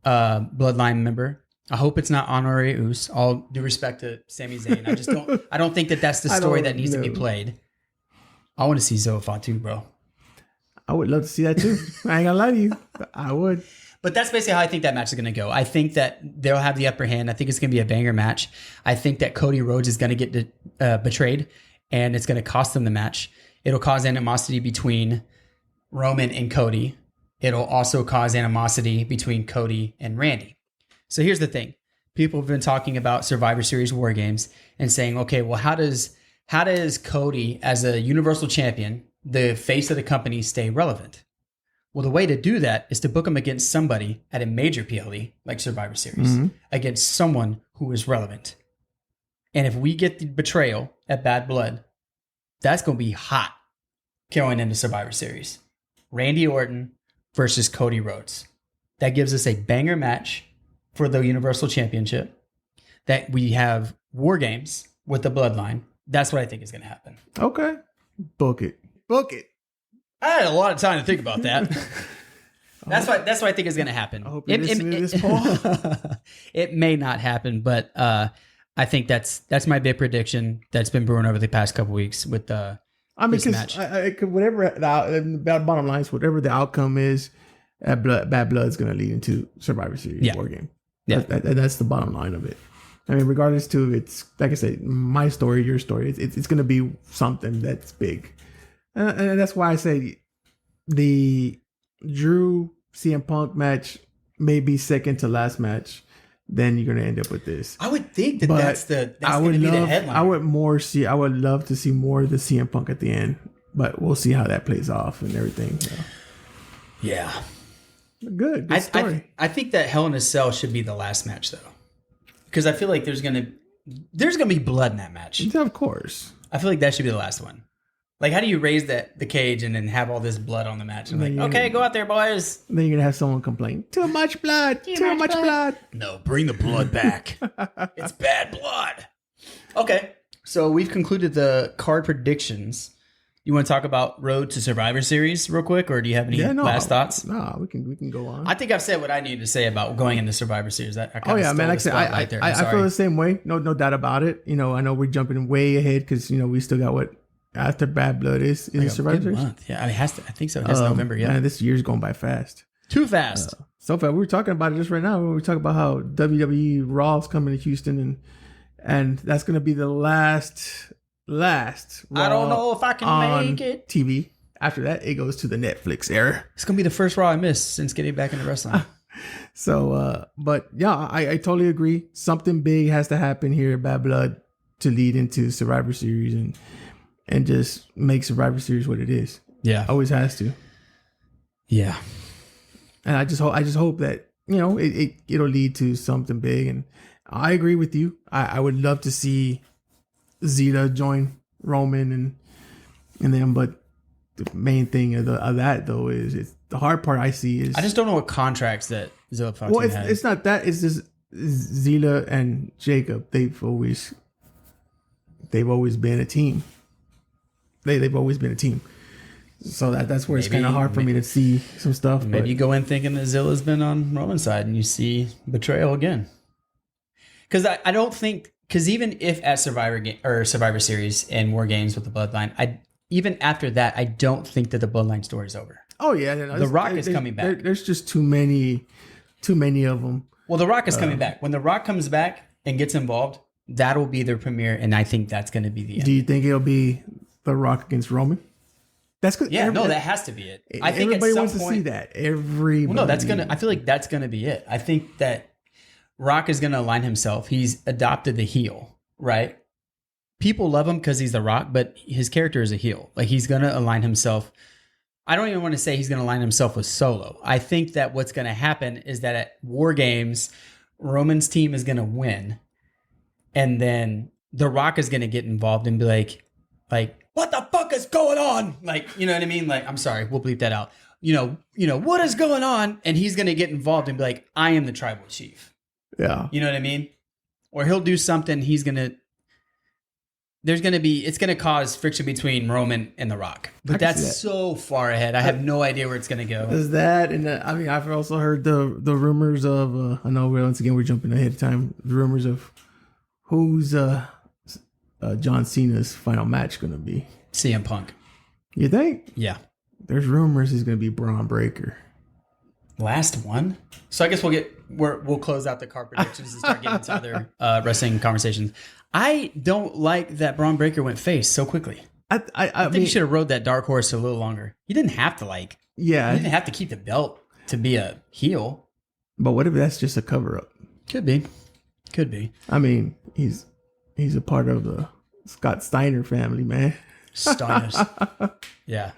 Speaker 1: Bloodline member. I hope it's not Honorary Uce. All due respect to Sami Zayn. I don't think that that's the story that needs to be played. I want to see Zoe Fatu, bro.
Speaker 2: I would love to see that too. I ain't gonna lie to you. I would.
Speaker 1: But that's basically how I think that match is going to go. I think that they'll have the upper hand. I think it's going to be a banger match. I think that Cody Rhodes is going to get betrayed, and it's going to cost them the match. It'll cause animosity between Roman and Cody. It'll also cause animosity between Cody and Randy. So here's the thing. People have been talking about Survivor Series War Games and saying, okay, well, how does Cody, as a Universal Champion, the face of the company, stay relevant? Well, the way to do that is to book him against somebody at a major PLE, like Survivor Series, against someone who is relevant. And if we get the betrayal at Bad Blood, that's going to be hot going into Survivor Series. Randy Orton versus Cody Rhodes. That gives us a banger match for the Universal Championship. That we have War Games with the Bloodline. That's what I think is going to happen.
Speaker 2: Okay. Book it. Book it.
Speaker 1: I had a lot of time to think about that. That's what I think is going to happen.
Speaker 2: I hope you're listening to this, Paul.
Speaker 1: It may not happen, but I think that's my big prediction that's been brewing over the past couple weeks with the this match.
Speaker 2: Whatever the bottom line is, whatever the outcome is, Bad Blood is going to lead into Survivor Series War Game. Yeah, that's the bottom line of it. I mean, regardless to it's like I said, my story, your story, it's going to be something that's big, and that's why I say the Drew CM Punk match may be second to last match. Then you're gonna end up with this.
Speaker 1: I would think that's gonna be the headline.
Speaker 2: I would love to see more of the CM Punk at the end, but we'll see how that plays off and everything.
Speaker 1: Yeah.
Speaker 2: Good story.
Speaker 1: I think that Hell in a Cell should be the last match though, because I feel like there's gonna be blood in that match.
Speaker 2: Yeah, of course.
Speaker 1: I feel like that should be the last one. Like, how do you raise the cage and then have all this blood on the match? And like, okay, go out there, boys.
Speaker 2: Then you're gonna have someone complain, too much blood, too much blood.
Speaker 1: No, bring the blood back. It's bad blood. Okay, so we've concluded the card predictions. You want to talk about Road to Survivor Series real quick, or do you have any last thoughts?
Speaker 2: No, we can go on.
Speaker 1: I think I've said what I needed to say about going into Survivor Series. I
Speaker 2: man, like I said, I feel the same way. No doubt about it. You know, I know we're jumping way ahead because we still got what. After Bad Blood is Survivor Series?
Speaker 1: Month. Yeah, I think so. It has November, yeah.
Speaker 2: Man, this year's going by fast.
Speaker 1: Too fast.
Speaker 2: So fast. We were talking about it just right now. We were talking about how WWE Raw's coming to Houston, and that's going to be the last Raw
Speaker 1: I don't know if I can make it.
Speaker 2: TV. After that, it goes to the Netflix era.
Speaker 1: It's going to be the first Raw I missed since getting back into wrestling.
Speaker 2: So, but yeah, I totally agree. Something big has to happen here at Bad Blood to lead into Survivor Series and just make Survivor Series what it is.
Speaker 1: Yeah.
Speaker 2: Always has to.
Speaker 1: Yeah.
Speaker 2: And I just hope that, it'll lead to something big. And I agree with you. I would love to see Zeta join Roman and them, but the main thing of that though is the hard part I see is
Speaker 1: I just don't know what contracts that Zilla Fox has.
Speaker 2: It's not that, it's just Zeta and Jacob. They've always been a team. They've always been a team, so that's where it's kind of hard for me to see some stuff.
Speaker 1: Maybe you go in thinking that Zilla's been on Roman's side, and you see betrayal again. Because I don't think even if at Survivor Series and War Games with the Bloodline, even after that, I don't think that the Bloodline story is over.
Speaker 2: Oh yeah,
Speaker 1: The Rock is coming back.
Speaker 2: There's just too many of them.
Speaker 1: Well, The Rock is coming back. When The Rock comes back and gets involved, that'll be their premiere, and I think that's going to be the end.
Speaker 2: Do you think it'll be The Rock against Roman? That's good.
Speaker 1: Yeah, that has to be it. I think
Speaker 2: everybody wants to see that. Everybody.
Speaker 1: Well, no, I feel like that's gonna be it. I think that Rock is gonna align himself. He's adopted the heel, right? People love him because he's The Rock, but his character is a heel. Like, he's gonna align himself. I don't even want to say he's gonna align himself with Solo. I think that what's gonna happen is that at War Games, Roman's team is gonna win, and then The Rock is gonna get involved and be like, what the fuck is going on? Like, you know what I mean? Like, I'm sorry, we'll bleep that out. What is going on? And he's going to get involved and be like, I am the tribal chief.
Speaker 2: Yeah.
Speaker 1: You know what I mean? Or he'll do something. It's going to cause friction between Roman and The Rock. But that's so far ahead. I have no idea where it's going to go.
Speaker 2: Is that, and I've also heard the rumors of, I know once again we're jumping ahead of time, the rumors of who's, John Cena's final match going to be?
Speaker 1: CM Punk.
Speaker 2: You think?
Speaker 1: Yeah.
Speaker 2: There's rumors he's going to be Braun Breaker.
Speaker 1: Last one. So I guess we'll close out the card predictions and start getting into other wrestling conversations. I don't like that Braun Breaker went face so quickly. I think he should have rode that dark horse a little longer. He didn't have to he didn't have to keep the belt to be a heel.
Speaker 2: But what if that's just a cover up?
Speaker 1: Could be.
Speaker 2: I mean, he's a part of the Scott Steiner family, man.
Speaker 1: Steiners. Yeah.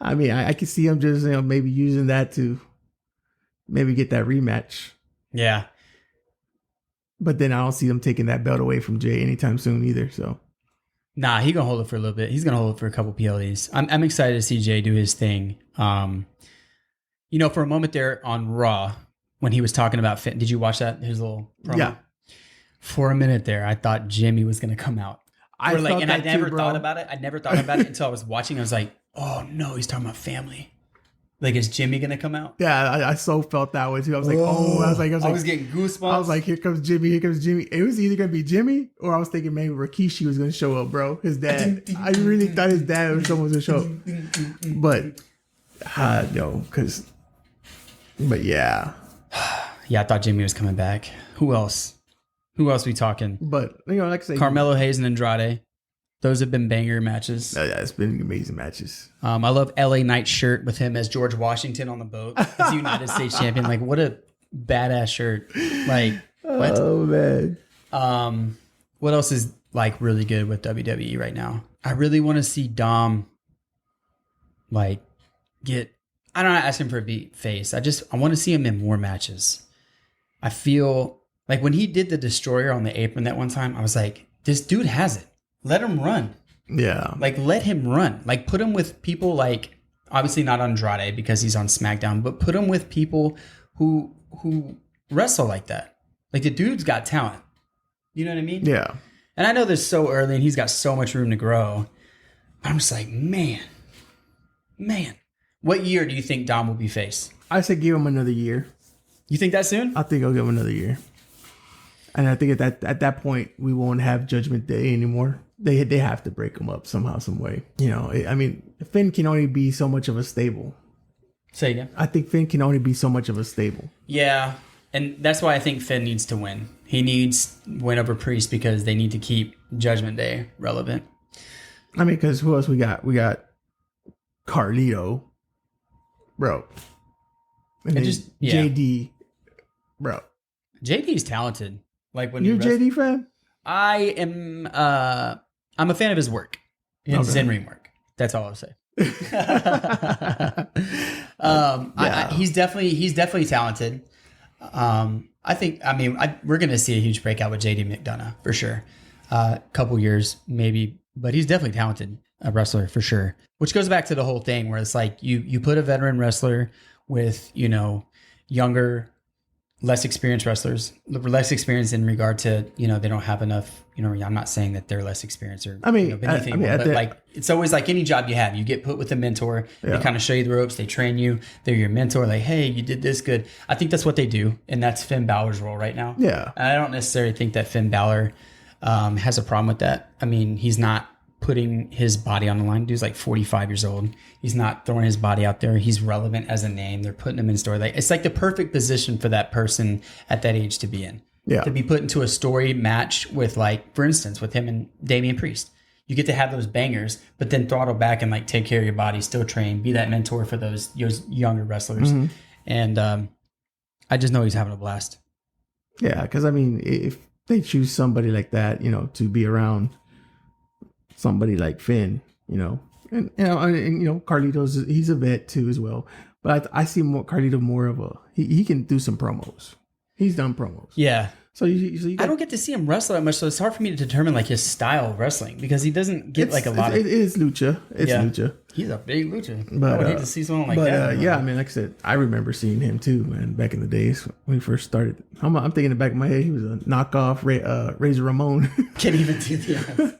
Speaker 2: I mean, I can see him just maybe using that to maybe get that rematch.
Speaker 1: Yeah.
Speaker 2: But then I don't see them taking that belt away from Jay anytime soon either. So,
Speaker 1: nah, he's gonna hold it for a little bit. He's gonna hold it for a couple PLEs. I'm excited to see Jay do his thing. For a moment there on Raw when he was talking about Finn, did you watch that? His little promo?
Speaker 2: Yeah.
Speaker 1: For a minute there, I thought Jimmy was gonna come out. I never thought about it. I never thought about it until I was watching. I was like, oh no, he's talking about family. Like, is Jimmy gonna come out?
Speaker 2: Yeah, I so felt that way too. I was like, I was
Speaker 1: getting goosebumps.
Speaker 2: I was like, here comes Jimmy. It was either gonna be Jimmy or I was thinking maybe Rikishi was gonna show up, bro. His dad. I really thought his dad or someone was gonna show up. But no, but yeah.
Speaker 1: Yeah, I thought Jimmy was coming back. Who else? Who else we talking?
Speaker 2: But like I say,
Speaker 1: Carmelo Hayes and Andrade. Those have been banger matches.
Speaker 2: Yeah, it's been amazing matches.
Speaker 1: I love LA Knight's shirt with him as George Washington on the boat as the United States champion. Like, what a badass shirt. Like, what?
Speaker 2: Oh, man.
Speaker 1: What else is like really good with WWE right now? I really want to see Dom I don't ask him for a beat face. I want to see him in more matches. I feel like when he did the Destroyer on the apron that one time, I was like, this dude has it. Let him run.
Speaker 2: Yeah.
Speaker 1: Like, let him run. Like, put him with people like, obviously not Andrade because he's on SmackDown, but put him with people who wrestle like that. Like, the dude's got talent. You know what I mean?
Speaker 2: Yeah.
Speaker 1: And I know this so early and he's got so much room to grow. But I'm just like, man. What year do you think Dom will be face?
Speaker 2: I say give him another year.
Speaker 1: You think that soon?
Speaker 2: I think I'll give him another year. And I think at that point, we won't have Judgment Day anymore. They have to break him up somehow, some way. I mean, Finn can only be so much of a stable.
Speaker 1: Say again?
Speaker 2: I think Finn can only be so much of a stable.
Speaker 1: Yeah. And that's why I think Finn needs to win. He needs win over Priest because they need to keep Judgment Day relevant.
Speaker 2: I mean, because who else we got? We got Carlito. Bro. And JD. Bro.
Speaker 1: JD's talented. Like when
Speaker 2: you a JD fan?
Speaker 1: I am. I'm a fan of his work, his in-ring work. That's all I'll say. He's definitely talented. I think. I mean, we're gonna see a huge breakout with JD McDonough for sure. Couple years maybe, but he's definitely talented, a wrestler for sure. Which goes back to the whole thing where it's like you put a veteran wrestler with younger, less experienced wrestlers, less experienced in regard to, they don't have enough, I'm not saying that they're less experienced or anything, but like, it's always like any job you have, you get put with a mentor, they kind of show you the ropes, they train you, they're your mentor, like, hey, you did this good. I think that's what they do. And that's Finn Balor's role right now.
Speaker 2: Yeah.
Speaker 1: And I don't necessarily think that Finn Balor has a problem with that. I mean, he's not putting his body on the line. Dude's like 45 years old. He's not throwing his body out there. He's relevant as a name. They're putting him in story. Like, it's like the perfect position for that person at that age to be in.
Speaker 2: Yeah.
Speaker 1: To be put into a story match with, like, for instance, with him and Damian Priest. You get to have those bangers, but then throttle back and like take care of your body, still train, be that mentor for those younger wrestlers. Mm-hmm. And I just know he's having a blast.
Speaker 2: Yeah, because I mean, if they choose somebody like that, to be around somebody like Finn, and Carlito's, he's a vet too as well. But I see Carlito more of he can do some promos. He's done promos.
Speaker 1: Yeah.
Speaker 2: So you
Speaker 1: I don't get to see him wrestle that much, so it's hard for me to determine like his style of wrestling because he doesn't get like a lot of.
Speaker 2: It is lucha. It's lucha.
Speaker 1: He's a big lucha.
Speaker 2: But,
Speaker 1: I would hate to see someone like that.
Speaker 2: Yeah, I mean, like I said, I remember seeing him too, man, back in the days when he first started. I'm thinking in the back of my head, he was a knockoff Razor Ramon.
Speaker 1: Can't even do the.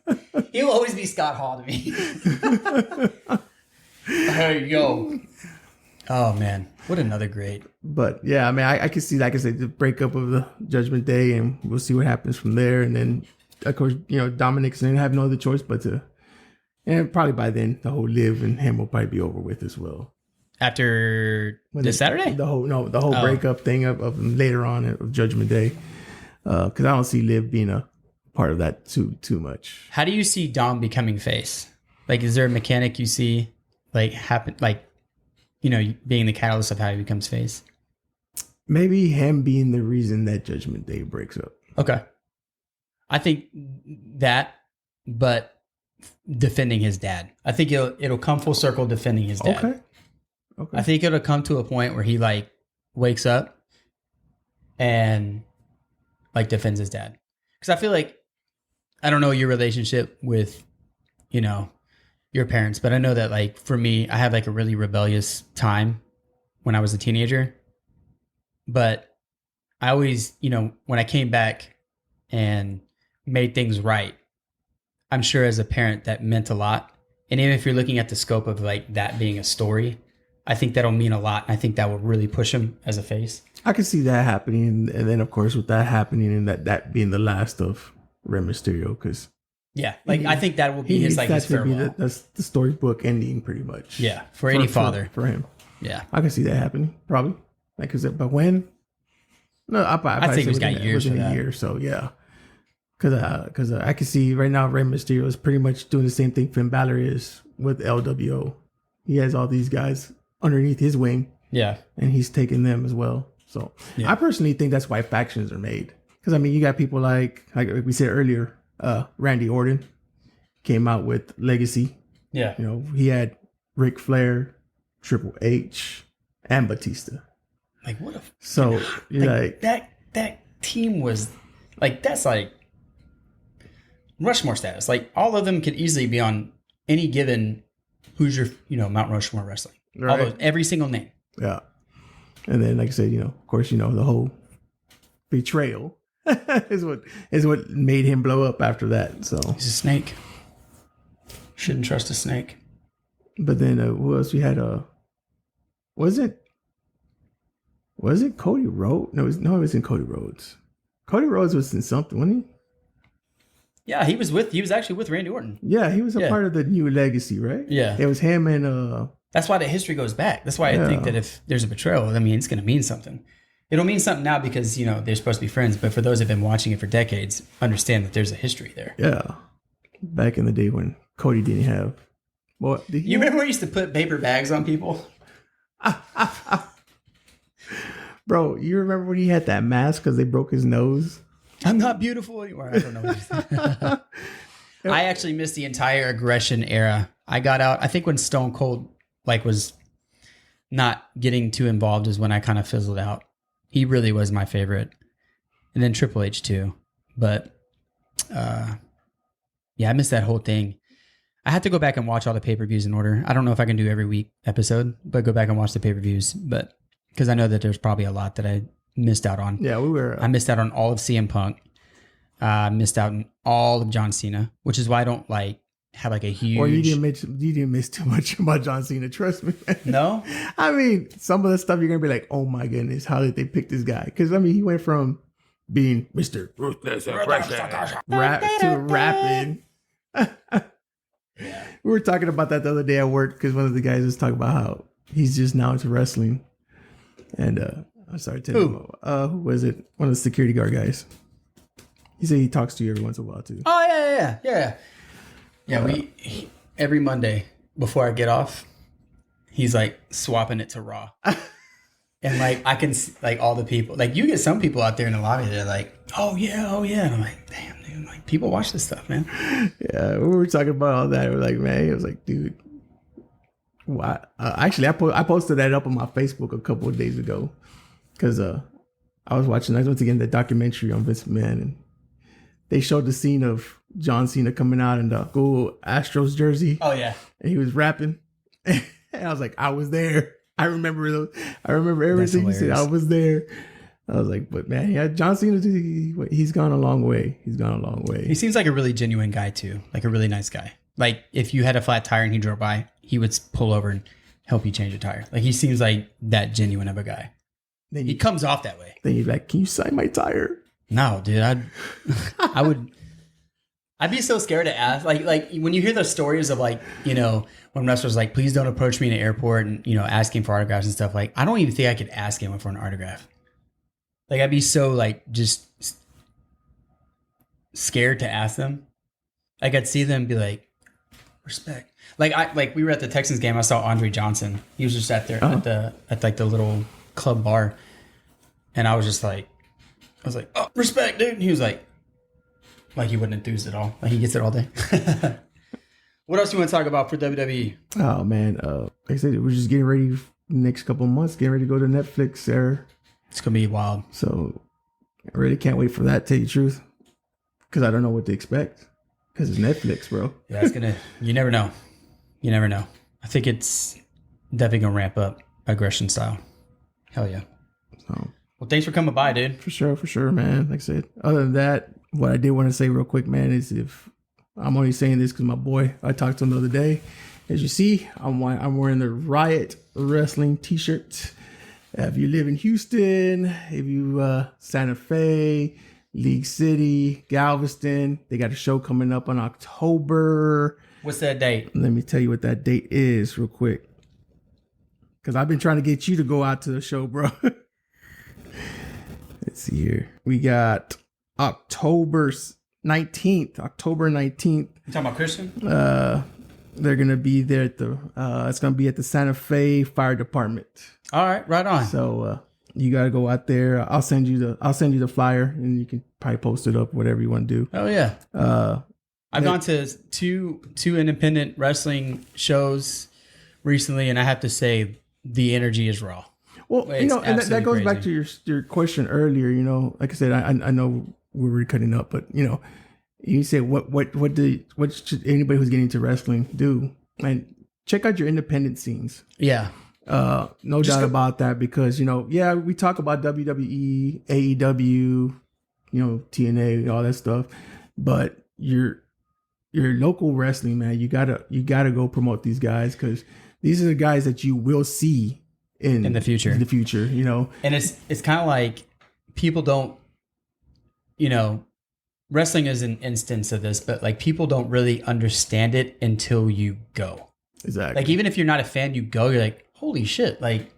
Speaker 1: He'll always be Scott Hall to me. Hey, yo. Oh, man. What another great.
Speaker 2: But, yeah, I mean, I can see, like I said, the breakup of the Judgment Day, and we'll see what happens from there. And then, of course, Dominic's going to have no other choice but to... And probably by then, the whole Liv and him will probably be over with as well.
Speaker 1: After
Speaker 2: When
Speaker 1: this Saturday?
Speaker 2: the whole breakup thing of later on of Judgment Day, because I don't see Liv being a part of that too much.
Speaker 1: How do you see Dom becoming face? Like, is there a mechanic you see like happen, like, you know, being the catalyst of how he becomes face?
Speaker 2: Maybe him being the reason that Judgment Day breaks up.
Speaker 1: Okay. I think that, but defending his dad. I think it'll come full circle defending his dad.
Speaker 2: Okay.
Speaker 1: I think it'll come to a point where he like wakes up and like defends his dad. Because I feel like, I don't know your relationship with, you know, your parents, but I know that like for me, I had like a really rebellious time when I was a teenager. But I always, you know, when I came back and made things right, I'm sure as a parent that meant a lot. And even if you're looking at the scope of like that being a story, I think that'll mean a lot. I think that will really push him as a face.
Speaker 2: I can see that happening, and then of course with that happening and that being the last of Rey Mysterio, because
Speaker 1: yeah, like I think that will be his like his farewell.
Speaker 2: That's the storybook ending, pretty much.
Speaker 1: Yeah, for any father,
Speaker 2: for him.
Speaker 1: Yeah,
Speaker 2: I can see that happening probably. Like, but when? No, I
Speaker 1: think he's got years for that.
Speaker 2: A year, so yeah. Because I can see right now Rey Mysterio is pretty much doing the same thing Finn Balor is with LWO. He has all these guys underneath his wing.
Speaker 1: Yeah.
Speaker 2: And he's taking them as well. So I personally think that's why factions are made. Because I mean, you got people like we said earlier, Randy Orton came out with Legacy.
Speaker 1: Yeah.
Speaker 2: You know, he had Ric Flair, Triple H, and Batista.
Speaker 1: Like what a
Speaker 2: like
Speaker 1: that team was like, that's like Rushmore status. Like all of them could easily be on any given who's your, you know, Mount Rushmore wrestling.
Speaker 2: Right.
Speaker 1: All those, every single name.
Speaker 2: Yeah. And then, like I said, you know, of course, you know, the whole betrayal is what made him blow up after that. So
Speaker 1: he's a snake. Shouldn't trust a snake.
Speaker 2: But then who else we had? Was it Cody Rhodes? No, it wasn't Cody Rhodes. Cody Rhodes was in something, wasn't he?
Speaker 1: Yeah, he was actually with Randy Orton.
Speaker 2: Yeah, he was a part of the new Legacy, right?
Speaker 1: Yeah.
Speaker 2: It was him and
Speaker 1: that's why the history goes back. That's why I think that if there's a betrayal, I mean, it's going to mean something. It'll mean something now because, you know, they're supposed to be friends. But for those that have been watching it for decades, understand that there's a history there.
Speaker 2: Yeah. Back in the day when Cody didn't have... Well,
Speaker 1: you remember when we used to put paper bags on people?
Speaker 2: Bro, you remember when he had that mask because they broke his nose?
Speaker 1: I'm not beautiful anymore. I don't know what you said. I actually missed the entire aggression era. I got out, I think when Stone Cold like was not getting too involved is when I kind of fizzled out. He really was my favorite. And then Triple H too. But yeah, I missed that whole thing. I had to go back and watch all the pay-per-views in order. I don't know if I can do every week episode, but go back and watch the pay-per-views. But because I know that there's probably a lot that I missed out on.
Speaker 2: Yeah,
Speaker 1: I missed out on all of CM Punk. Missed out on all of John Cena, which is why I don't like have like a huge.
Speaker 2: Or you didn't miss too much about John Cena. Trust me, man.
Speaker 1: No,
Speaker 2: I mean some of the stuff you're gonna be like, oh my goodness, how did they pick this guy? Because I mean, he went from being Mr. Ruthless Aggression to rapping. We were talking about that the other day at work because one of the guys was talking about how he's just now into wrestling, and I started telling him, who was it? One of the security guard guys. He said he talks to you every once in a while too.
Speaker 1: Oh yeah. Every Monday before I get off, he's like swapping it to Raw, and like I can see, like all the people. Like you get some people out there in the lobby, they're like, oh yeah, and I'm like, damn, dude, like people watch this stuff, man.
Speaker 2: Yeah, we were talking about all that. We're like, man, it was like, dude. Why? Actually, I posted that up on my Facebook a couple of days ago because I was watching once again the documentary on Vince McMahon, and they showed the scene of John Cena coming out in the cool Astros jersey.
Speaker 1: Oh yeah,
Speaker 2: and he was rapping, and I was like, I was there. I remember those. I remember everything he said. I was there. I was like, but man, yeah, John Cena, he's gone a long way. He's gone a long way.
Speaker 1: He seems like a really genuine guy too, like a really nice guy. Like if you had a flat tire and he drove by, he would pull over and help you change a tire. Like he seems like that genuine of a guy. Then he comes off that way.
Speaker 2: Then you're like, can you sign my tire?
Speaker 1: No, dude. I I'd be so scared to ask. Like when you hear those stories of like, you know, when wrestlers like, please don't approach me in the airport and, you know, asking for autographs and stuff. Like, I don't even think I could ask anyone for an autograph. Like, I'd be so like just scared to ask them. Like, I'd see them and be like, respect. Like we were at the Texans game. I saw Andre Johnson. He was just at there at like the little club bar, and I was like, oh, respect, dude. And he was like he wasn't enthused at all. Like he gets it all day. What else do you want to talk about for WWE?
Speaker 2: Oh man, like I said, we're just getting ready for the next couple of months, getting ready to go to Netflix era.
Speaker 1: It's gonna be wild.
Speaker 2: So I really can't wait for that, to tell you the truth, because I don't know what to expect. Because it's Netflix, bro.
Speaker 1: Yeah, it's gonna. You never know. You never know. I think it's definitely gonna ramp up aggression style. Hell yeah.
Speaker 2: So,
Speaker 1: well, thanks for coming by, dude.
Speaker 2: For sure, man. Like I said, other than that, what I did want to say real quick, man, is if I'm only saying this because my boy, I talked to him the other day. As you see, I'm wearing the Riot Wrestling t-shirt. If you live in Houston, if you Santa Fe, League City, Galveston, they got a show coming up on October.
Speaker 1: What's that date?
Speaker 2: Let me tell you what that date is real quick. Because I've been trying to get you to go out to the show, bro. Let's see here. We got October 19th.
Speaker 1: You talking about Christian?
Speaker 2: They're going to be there at it's going to be at the Santa Fe Fire Department.
Speaker 1: All right, right on.
Speaker 2: So, you got to go out there. I'll send you the flyer and you can probably post it up, whatever you want to do.
Speaker 1: Oh yeah. I've gone to two independent wrestling shows recently, and I have to say the energy is raw.
Speaker 2: Well,
Speaker 1: It's
Speaker 2: you know, and that goes
Speaker 1: absolutely
Speaker 2: back to your question earlier. You know, like I said, I know we were cutting up, but you know, you say what should anybody who's getting into wrestling do? And check out your independent scenes.
Speaker 1: Yeah.
Speaker 2: No doubt about that, because, you know, yeah, we talk about WWE, AEW, you know, TNA, all that stuff, but your local wrestling, man, you gotta go promote these guys, because these are the guys that you will see in the future. You know,
Speaker 1: and it's kind of like people don't, you know, wrestling is an instance of this, but like people don't really understand it until you go.
Speaker 2: Exactly.
Speaker 1: Like even if you're not a fan, you go, you're like, holy shit, like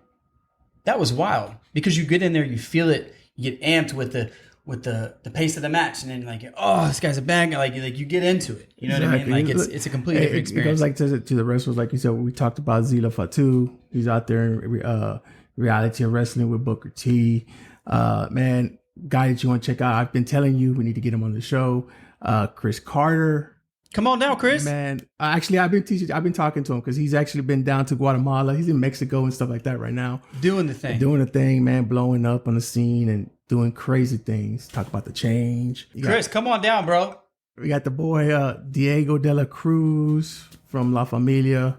Speaker 1: that was wild, because you get in there, you feel it, you get amped with the pace of the match, and then like, oh, this guy's a bad guy. Like you get into it. You know what I mean? Like it's a completely different experience.
Speaker 2: It goes like to the wrestlers, like you said. We talked about Zila Fatu. He's out there in reality of wrestling with Booker T. Man, guy that you want to check out. I've been telling you, we need to get him on the show. Chris Carter.
Speaker 1: Come on down, Chris.
Speaker 2: Man, actually, I've been talking to him, because he's actually been down to Guatemala. He's in Mexico and stuff like that right now.
Speaker 1: Doing the thing,
Speaker 2: man, blowing up on the scene and doing crazy things. Talk about the change.
Speaker 1: Chris, come on down, bro.
Speaker 2: We got the boy Diego de la Cruz from La Familia.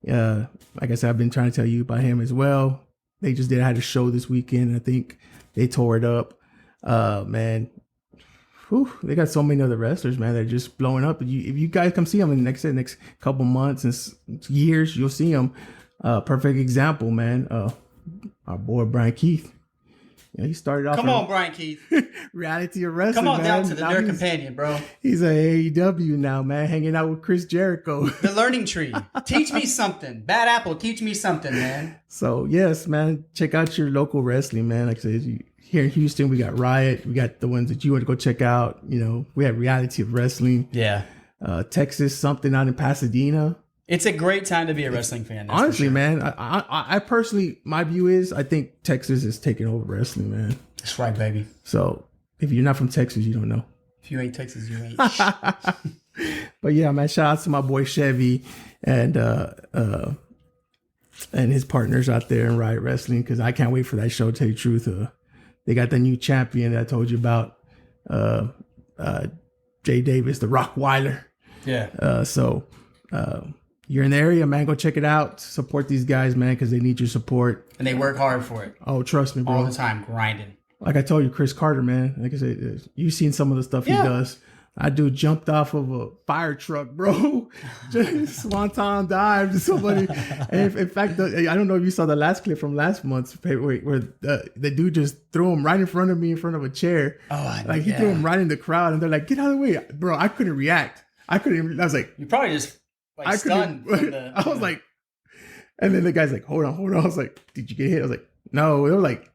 Speaker 2: Like I said, I've been trying to tell you about him as well. They just had a show this weekend. I think they tore it up. Man. Whew, they got so many other wrestlers, man. They're just blowing up. If you guys come see them in the next couple months and years, you'll see them. Perfect example, man. Our boy Brian Keith. Yeah, he started off.
Speaker 1: Come on, Brian Keith.
Speaker 2: Reality of wrestling.
Speaker 1: Come on
Speaker 2: man.
Speaker 1: down to the Nerd Companion, bro.
Speaker 2: He's a AEW now, man, hanging out with Chris Jericho.
Speaker 1: The learning tree. Teach me something. Bad Apple, teach me something, man.
Speaker 2: So yes, man, check out your local wrestling, man. Like I said, here in Houston, we got Riot. We got the ones that you want to go check out. You know, we have Reality of Wrestling.
Speaker 1: Yeah.
Speaker 2: Texas, something out in Pasadena.
Speaker 1: It's a great time to be a wrestling fan.
Speaker 2: Honestly, man, I personally, my view is, I think Texas is taking over wrestling, man.
Speaker 1: That's right, baby.
Speaker 2: So if you're not from Texas, you don't know.
Speaker 1: If you ain't Texas, you ain't.
Speaker 2: But yeah, man, shout out to my boy Chevy and his partners out there in Riot Wrestling, because I can't wait for that show, to tell you the truth. They got the new champion that I told you about, Jay Davis, the Rockweiler.
Speaker 1: Yeah.
Speaker 2: So you're in the area, man, go check it out. Support these guys, man, because they need your support.
Speaker 1: And they work hard for it.
Speaker 2: Oh, trust me, bro.
Speaker 1: All the time, grinding.
Speaker 2: Like I told you, Chris Carter, man. Like I said, you've seen some of the stuff he does. I dude jumped off of a fire truck, bro. Just swanton dive to somebody. And in fact, I don't know if you saw the last clip from last month's where the dude just threw him right in front of me, in front of a chair.
Speaker 1: Oh,
Speaker 2: like he threw him right in the crowd, and they're like, "Get out of the way, bro!" I couldn't react. I was like,
Speaker 1: You probably just like stunned.
Speaker 2: I was like, and then the guy's like, "Hold on." I was like, "Did you get hit?" I was like, "No." It was like.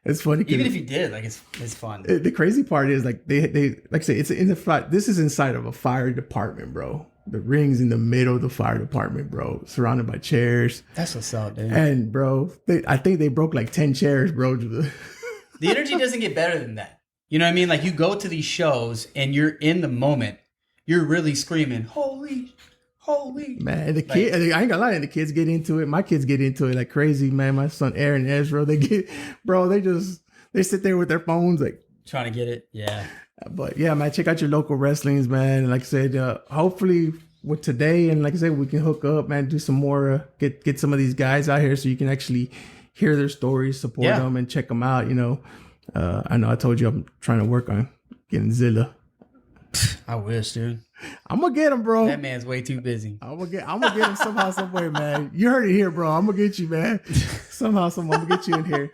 Speaker 2: It's funny.
Speaker 1: Even if you did, like it's fun.
Speaker 2: The crazy part is like they like I say it's in the fire. This is inside of a fire department, bro. The ring's in the middle of the fire department, bro. Surrounded by chairs.
Speaker 1: That's what's up, dude.
Speaker 2: And bro, I think they broke like 10 chairs, bro.
Speaker 1: The energy doesn't get better than that. You know what I mean? Like you go to these shows and you're in the moment. You're really screaming, "Holy!"
Speaker 2: Man, the kid, I ain't gonna lie, the kids get into it. My kids get into it like crazy, man. My son Aaron and Ezra, they sit there with their phones like
Speaker 1: trying to get it. Yeah.
Speaker 2: But yeah, man, check out your local wrestlings, man. And like I said, hopefully with today, and like I said, we can hook up, man, do some more, get some of these guys out here so you can actually hear their stories, support them, and check them out. You know, I know I told you I'm trying to work on getting Zilla.
Speaker 1: I wish, dude.
Speaker 2: I'm gonna get him, bro.
Speaker 1: That man's way too busy.
Speaker 2: I'm gonna get him somehow, some way, man. You heard it here, bro. I'm gonna get you, man. Somehow, I'm gonna get you in here.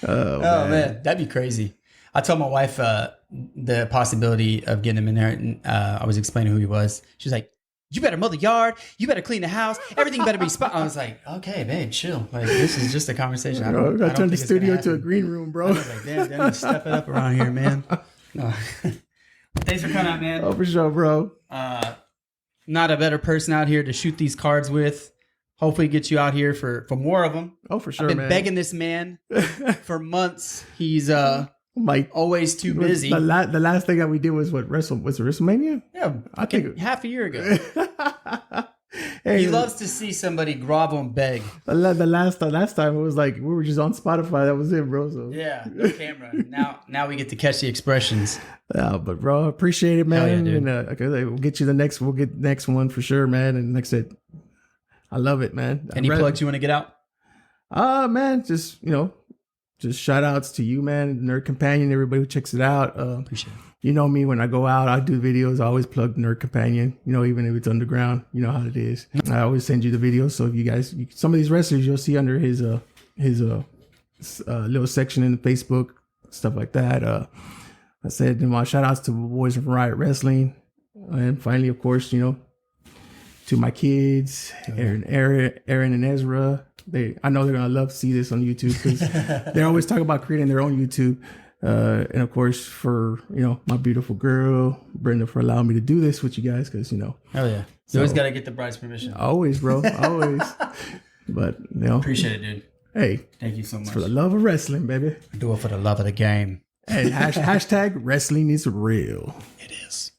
Speaker 2: Oh
Speaker 1: man, that'd be crazy. I told my wife the possibility of getting him in there, and I was explaining who he was. She's like, "You better mow the yard. You better clean the house. Everything better be spot." I was like, "Okay, babe, chill. Like this is just a conversation." I
Speaker 2: gotta turn the studio to a green room, bro.
Speaker 1: I was like, "Damn, step it up around here, man." No. Thanks for coming out, man.
Speaker 2: Oh, for sure, bro.
Speaker 1: Not a better person out here to shoot these cards with. Hopefully get you out here for more of them.
Speaker 2: Oh, for sure,
Speaker 1: I've been begging this man for months. He's always too busy.
Speaker 2: The last thing that we did was what, was it WrestleMania?
Speaker 1: Yeah, I think half a year ago. Hey, he loves to see somebody grovel and beg.
Speaker 2: The last time it was like we were just on Spotify. That was it, bro. So.
Speaker 1: Yeah, no camera. Now we get to catch the expressions.
Speaker 2: Yeah, but bro, appreciate it, man.
Speaker 1: Yeah,
Speaker 2: and okay, we'll get you we'll get the next one for sure, man. And like I said, I love it, man.
Speaker 1: Any plugs you want to get out?
Speaker 2: Man, just just shout outs to you, man, Nerd Companion, everybody who checks it out.
Speaker 1: Appreciate it.
Speaker 2: You know me, when I go out, I do videos. I always plug Nerd Companion, even if it's underground, you know how it is. I always send you the videos. So if you guys, some of these wrestlers, you'll see under his little section in the Facebook, stuff like that. I said, my shout outs to the boys from Riot Wrestling. And finally, of course, to my kids, Aaron and Ezra. I know they're going to love to see this on YouTube because they always talk about creating their own YouTube. And of course, for my beautiful girl Brenda, for allowing me to do this with you guys, because
Speaker 1: hell yeah, you always got to get the bride's permission.
Speaker 2: Always, bro, always. But
Speaker 1: appreciate it, dude.
Speaker 2: Hey,
Speaker 1: thank you so much.
Speaker 2: It's for the love of wrestling, baby.
Speaker 1: Do it for the love of the game.
Speaker 2: And hashtag wrestling is real.
Speaker 1: It is.